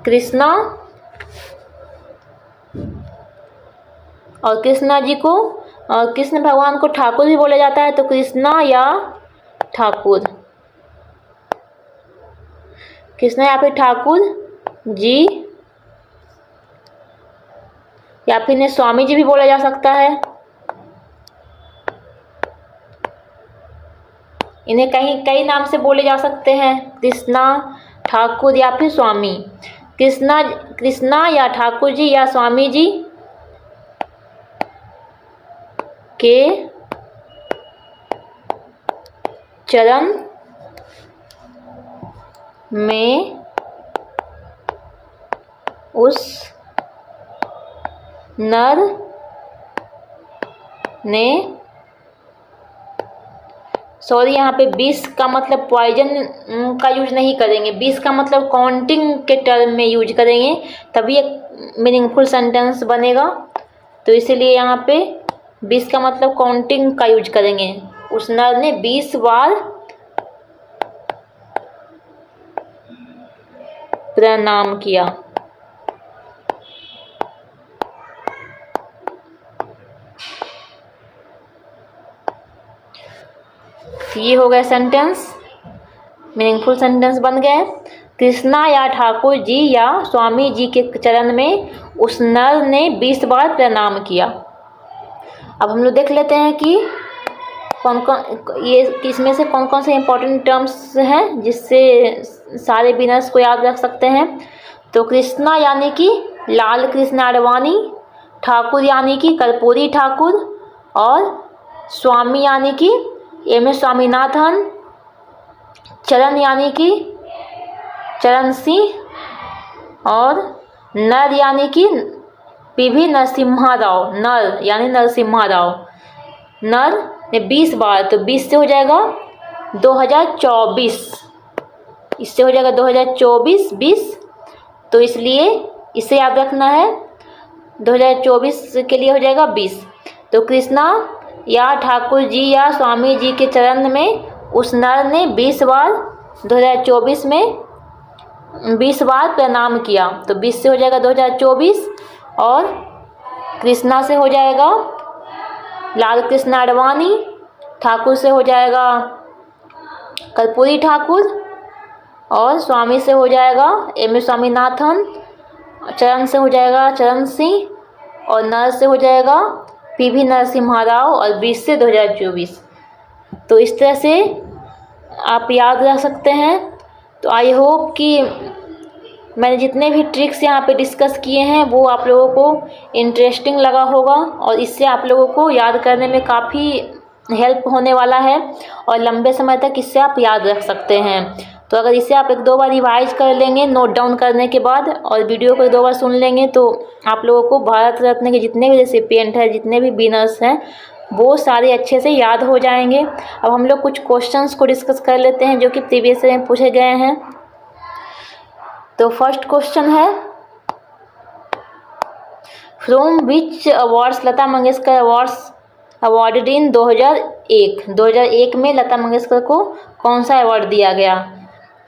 कृष्णा, और कृष्णा जी को, और कृष्ण भगवान को ठाकुर भी बोला जाता है, तो कृष्णा या ठाकुर, कृष्णा या फिर ठाकुर जी, या फिर इन्हें स्वामी जी भी बोला जा सकता है। इन्हें कई नाम से बोले जा सकते हैं, कृष्णा, ठाकुर या फिर स्वामी। कृष्णा या ठाकुर जी या स्वामी जी के चरण में उस नर ने, सॉरी यहाँ पे 20 का मतलब पॉइजन का यूज नहीं करेंगे, 20 का मतलब काउंटिंग के टर्म में यूज करेंगे, तभी एक मीनिंगफुल सेंटेंस बनेगा। तो इसीलिए यहाँ पे 20 का मतलब काउंटिंग का यूज करेंगे। उस नर ने 20 बार प्रणाम किया। ये हो गया सेंटेंस, मीनिंगफुल सेंटेंस बन गए। कृष्णा या ठाकुर जी या स्वामी जी के चरण में उस नर ने 20 बार प्रणाम किया। अब हम लोग देख लेते हैं कि कौन कौन ये इसमें से कौन कौन से इंपॉर्टेंट टर्म्स हैं जिससे सारे विनर्स को याद रख सकते हैं। तो कृष्णा यानी कि लाल कृष्ण आडवाणी, ठाकुर यानी कि कर्पूरी ठाकुर, और स्वामी यानी कि एम एस स्वामीनाथन, चरण यानी कि चरण सिंह, और नर यानी कि पीवी नरसिम्हा राव, नर यानी नरसिम्हा राव। नर ने 20 बार, तो 20 से हो जाएगा 2024, इससे हो जाएगा 2024 20। तो इसलिए इसे याद रखना है, 2024 के लिए हो जाएगा 20। तो कृष्णा या ठाकुर जी या स्वामी जी के चरण में उस नर ने 20 बार 2024 में 20 बार प्रणाम किया। तो 20 से हो जाएगा 2024, और कृष्णा से हो जाएगा लाल कृष्ण आडवाणी, ठाकुर से हो जाएगा कर्पूरी ठाकुर, और स्वामी से हो जाएगा M.A. स्वामीनाथन, चरण से हो जाएगा चरण सिंह, और नर से हो जाएगा P.V. नरसिम्हा राव, और 20 से 2024। तो इस तरह से आप याद रख सकते हैं। तो आई होप कि मैंने जितने भी ट्रिक्स यहाँ पे डिस्कस किए हैं वो आप लोगों को इंटरेस्टिंग लगा होगा, और इससे आप लोगों को याद करने में काफ़ी हेल्प होने वाला है, और लंबे समय तक इससे आप याद रख सकते हैं। तो अगर इसे आप 1-2 बार रिवाइज कर लेंगे नोट डाउन करने के बाद, और वीडियो को 1-2 बार सुन लेंगे, तो आप लोगों को भारत रत्न के जितने भी रेसिपिएंट हैं, जितने भी विनर्स हैं, वो सारे अच्छे से याद हो जाएंगे। अब हम लोग कुछ क्वेश्चंस को डिस्कस कर लेते हैं जो कि प्रीवियस में पूछे गए हैं। तो फर्स्ट क्वेश्चन है, from which awards Lata Mangeshkar awards awarded इन 2001 में लता मंगेशकर को कौन सा अवार्ड दिया गया?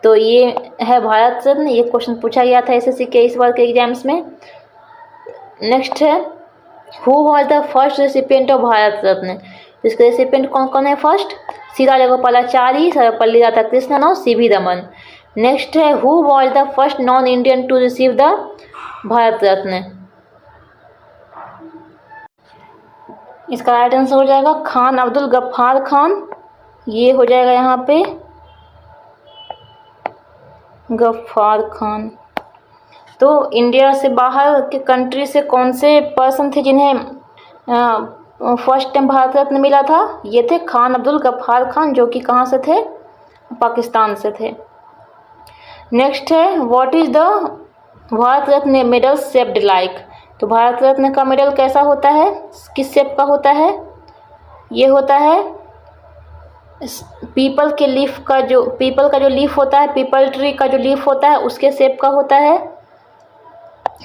तो ये है भारत रत्न। ये क्वेश्चन पूछा गया था SSC के इस बार के एग्जाम्स में। नेक्स्ट है, who was the first recipient of Bharat Ratna? इसके रेसिपिएंट कौन कौन है? फर्स्ट सी राजगोपालाचारी, सर्वपल्ली राधाकृष्णन और CV रमन। नेक्स्ट है, who was the first non Indian to receive the Bharat Ratna? इसका राइट आंसर हो जाएगा खान अब्दुल गफ्फार खान। ये हो जाएगा यहाँ पे गफ्फार खान। तो इंडिया से बाहर के कंट्री से कौन से पर्सन थे जिन्हें फर्स्ट टाइम भारत रत्न मिला था? ये थे खान अब्दुल गफ्फार खान, जो कि कहाँ से थे? पाकिस्तान से थे। नेक्स्ट है, what is the Bharat Ratna medal shaped like? तो भारत रत्न का मेडल कैसा होता है, किस शेप का होता है? ये होता है पीपल के लीफ का, जो पीपल का जो लीफ होता है, पीपल ट्री का जो लीफ होता है उसके शेप का होता है।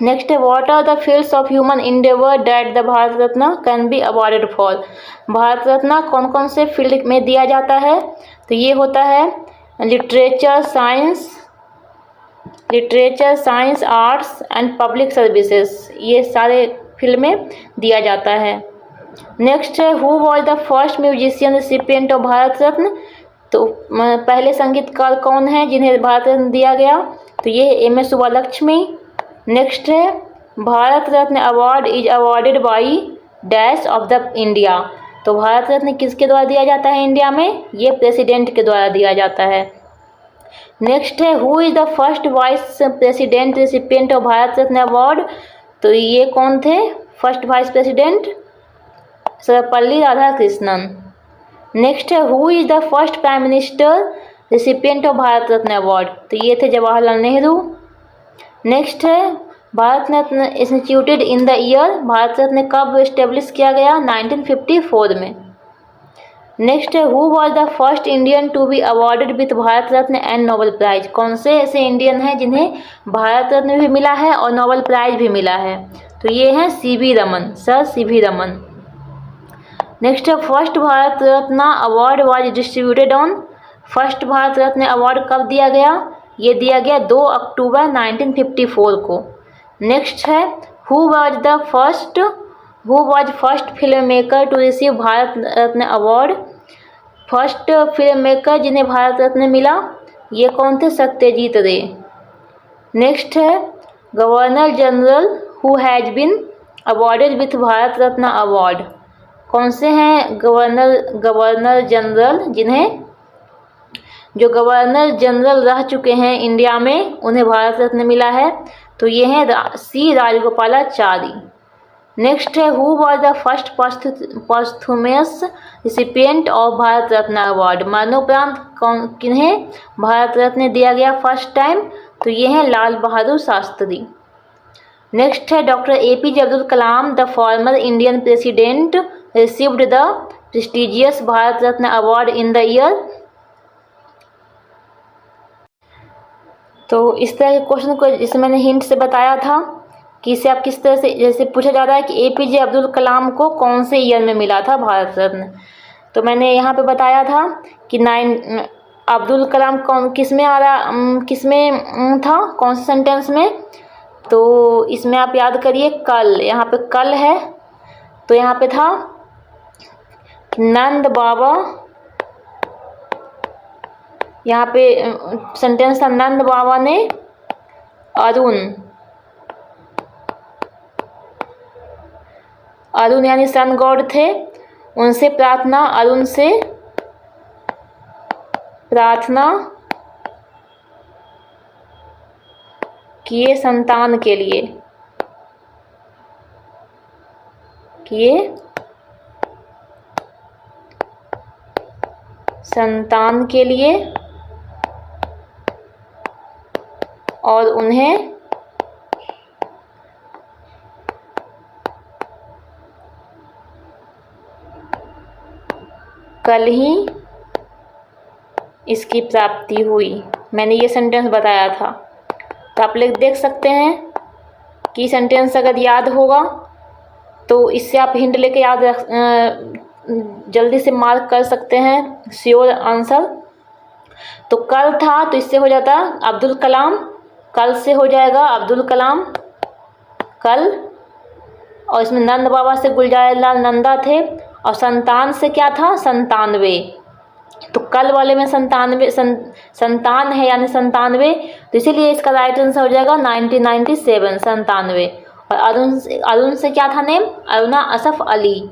नेक्स्ट है, what are the fields of human endeavour that the Bharat Ratna can be awarded for? Bharat Ratna कौन कौन से फील्ड में दिया जाता है? तो ये होता है literature science, arts and public services. ये सारे फील्ड में दिया जाता है। नेक्स्ट है, who was the first musician recipient of Bharat Ratna? तो पहले संगीतकार कौन है जिन्हें भारत रत्न दिया गया? तो ये M.A. सुब्बालक्ष्मी। नेक्स्ट है, Bharat Ratna award is awarded by dash of the India. तो भारत रत्न किसके द्वारा दिया जाता है इंडिया में? ये प्रेसिडेंट के द्वारा दिया जाता है। नेक्स्ट है, who is the first vice president recipient of Bharat Ratna award? तो ये कौन थे first vice president? Sarvepalli Radhakrishnan. Next है, who is the first prime minister recipient of Bharat Ratna award? तो ये थे जवाहरलाल नेहरू। नेक्स्ट है, Bharat Ratna instituted in the year? Bharat Ratna कब इस्टेब्लिश किया गया? 1954 में। नेक्स्ट है, who was the first Indian to be awarded with Bharat Ratna and Nobel prize? कौन से ऐसे इंडियन हैं जिन्हें भारत रत्न भी मिला है और नोबेल प्राइज भी मिला है? तो ये हैं CV Raman, sir CV Raman. Next है, first Bharat Ratna award was distributed on? First Bharat Ratna award कब दिया गया? ये दिया गया 2 अक्टूबर 1954 को। नेक्स्ट है, who was first film maker to receive Bharat Ratna award? First film maker जिन्हें भारत रत्न मिला, ये कौन थे? सत्यजीत रे। नेक्स्ट है, governor general who has been awarded with Bharat Ratna award? कौन से हैं गवर्नर जनरल जिन्हें, जो गवर्नर जनरल रह चुके हैं इंडिया में, उन्हें भारत रत्न मिला है? तो ये हैं C राजगोपालाचारी। नेक्स्ट है, who was the first posthumous recipient of Bharat Ratna award? मरणोपरांत किन्हें भारत रत्न दिया गया फर्स्ट टाइम? तो ये हैं लाल बहादुर शास्त्री। नेक्स्ट है, doctor APJ Abdul Kalam the former Indian president received the prestigious Bharat Ratna award in the year? तो इस तरह के क्वेश्चन को, जिसे मैंने हिंट से बताया था कि इसे आप किस तरह से, जैसे पूछा जा रहा है कि APJ अब्दुल कलाम को कौन से ईयर में मिला था भारत रत्न, तो मैंने यहाँ पे बताया था कि अब्दुल कलाम किस में था, कौन से सेंटेंस में? तो इसमें आप याद करिए कल, यहाँ पे कल है, तो यहाँ पे था नंद बाबा यहाँ पे सेंटेंस था नंद बाबा ने अरुण यानी सन गॉड थे, उनसे प्रार्थना, अरुण से प्रार्थना किए संतान के लिए, और उन्हें कल ही इसकी प्राप्ति हुई। मैंने ये सेंटेंस बताया था, तो आप लोग देख सकते हैं कि सेंटेंस अगर याद होगा तो इससे आप हिंट लेके जल्दी से मार्क कर सकते हैं श्योर आंसर। तो कल था तो इससे हो जाता अब्दुल कलाम, कल से हो जाएगा अब्दुल कलाम कल, और इसमें नंद बाबा से गुलजारलाल नंदा थे, और संतान से क्या था 97, तो कल वाले में 97 संतान है यानी 97, तो इसीलिए इसका राइट आंसर हो जाएगा 1997 97। और अरुण से क्या था नेम, अरुणा असफ अली।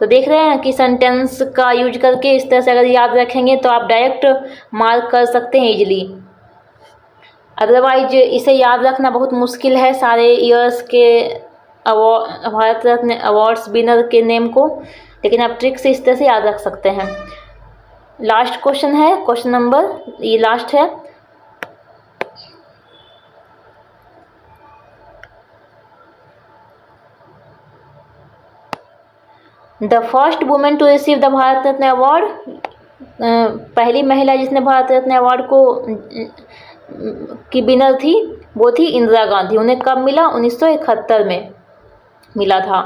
तो देख रहे हैं कि सेंटेंस का यूज करके इस तरह से अगर याद रखेंगे तो आप डायरेक्ट मार्क कर सकते हैं इजीली। अदरवाइज इसे याद रखना बहुत मुश्किल है, सारे ईयर्स के भारत रत्न अवार्ड्स विनर के नेम को, लेकिन आप ट्रिक से इस तरह से याद रख सकते हैं। लास्ट क्वेश्चन है, क्वेश्चन नंबर ये लास्ट है। The first women to receive the Bharat Ratna award, पहली महिला जिसने भारत रत्न अवार्ड को की विनर थी वो थी इंदिरा गांधी। उन्हें कब मिला, 1971 में मिला था।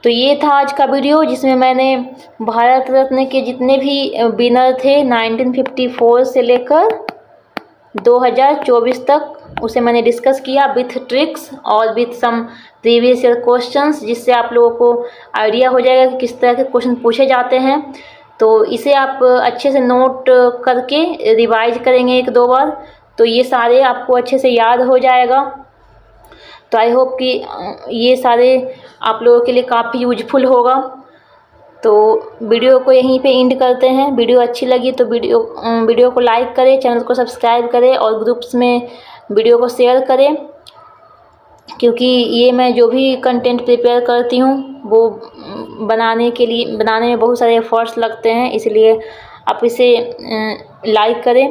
तो ये था आज का वीडियो जिसमें मैंने भारत रत्न के जितने भी विनर थे 1954 से लेकर 2024 तक उसे मैंने डिस्कस किया विथ ट्रिक्स और with some previous year questions, जिससे आप लोगों को आइडिया हो जाएगा कि किस तरह के क्वेश्चन पूछे जाते हैं। तो इसे आप अच्छे से नोट करके रिवाइज करेंगे 1-2 बार तो ये सारे आपको अच्छे से याद हो जाएगा। तो आई होप कि ये सारे आप लोगों के लिए काफ़ी यूजफुल होगा। तो वीडियो को यहीं पे एंड करते हैं। वीडियो अच्छी लगी तो वीडियो को लाइक करें, चैनल को सब्सक्राइब करें और ग्रुप्स में वीडियो को शेयर करें, क्योंकि ये मैं जो भी कंटेंट प्रिपेयर करती हूँ वो बनाने में बहुत सारे एफर्ट्स लगते हैं, इसलिए आप इसे लाइक करें।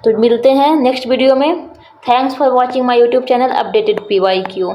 तो मिलते हैं नेक्स्ट वीडियो में। Thanks for watching my YouTube channel updated PYQ।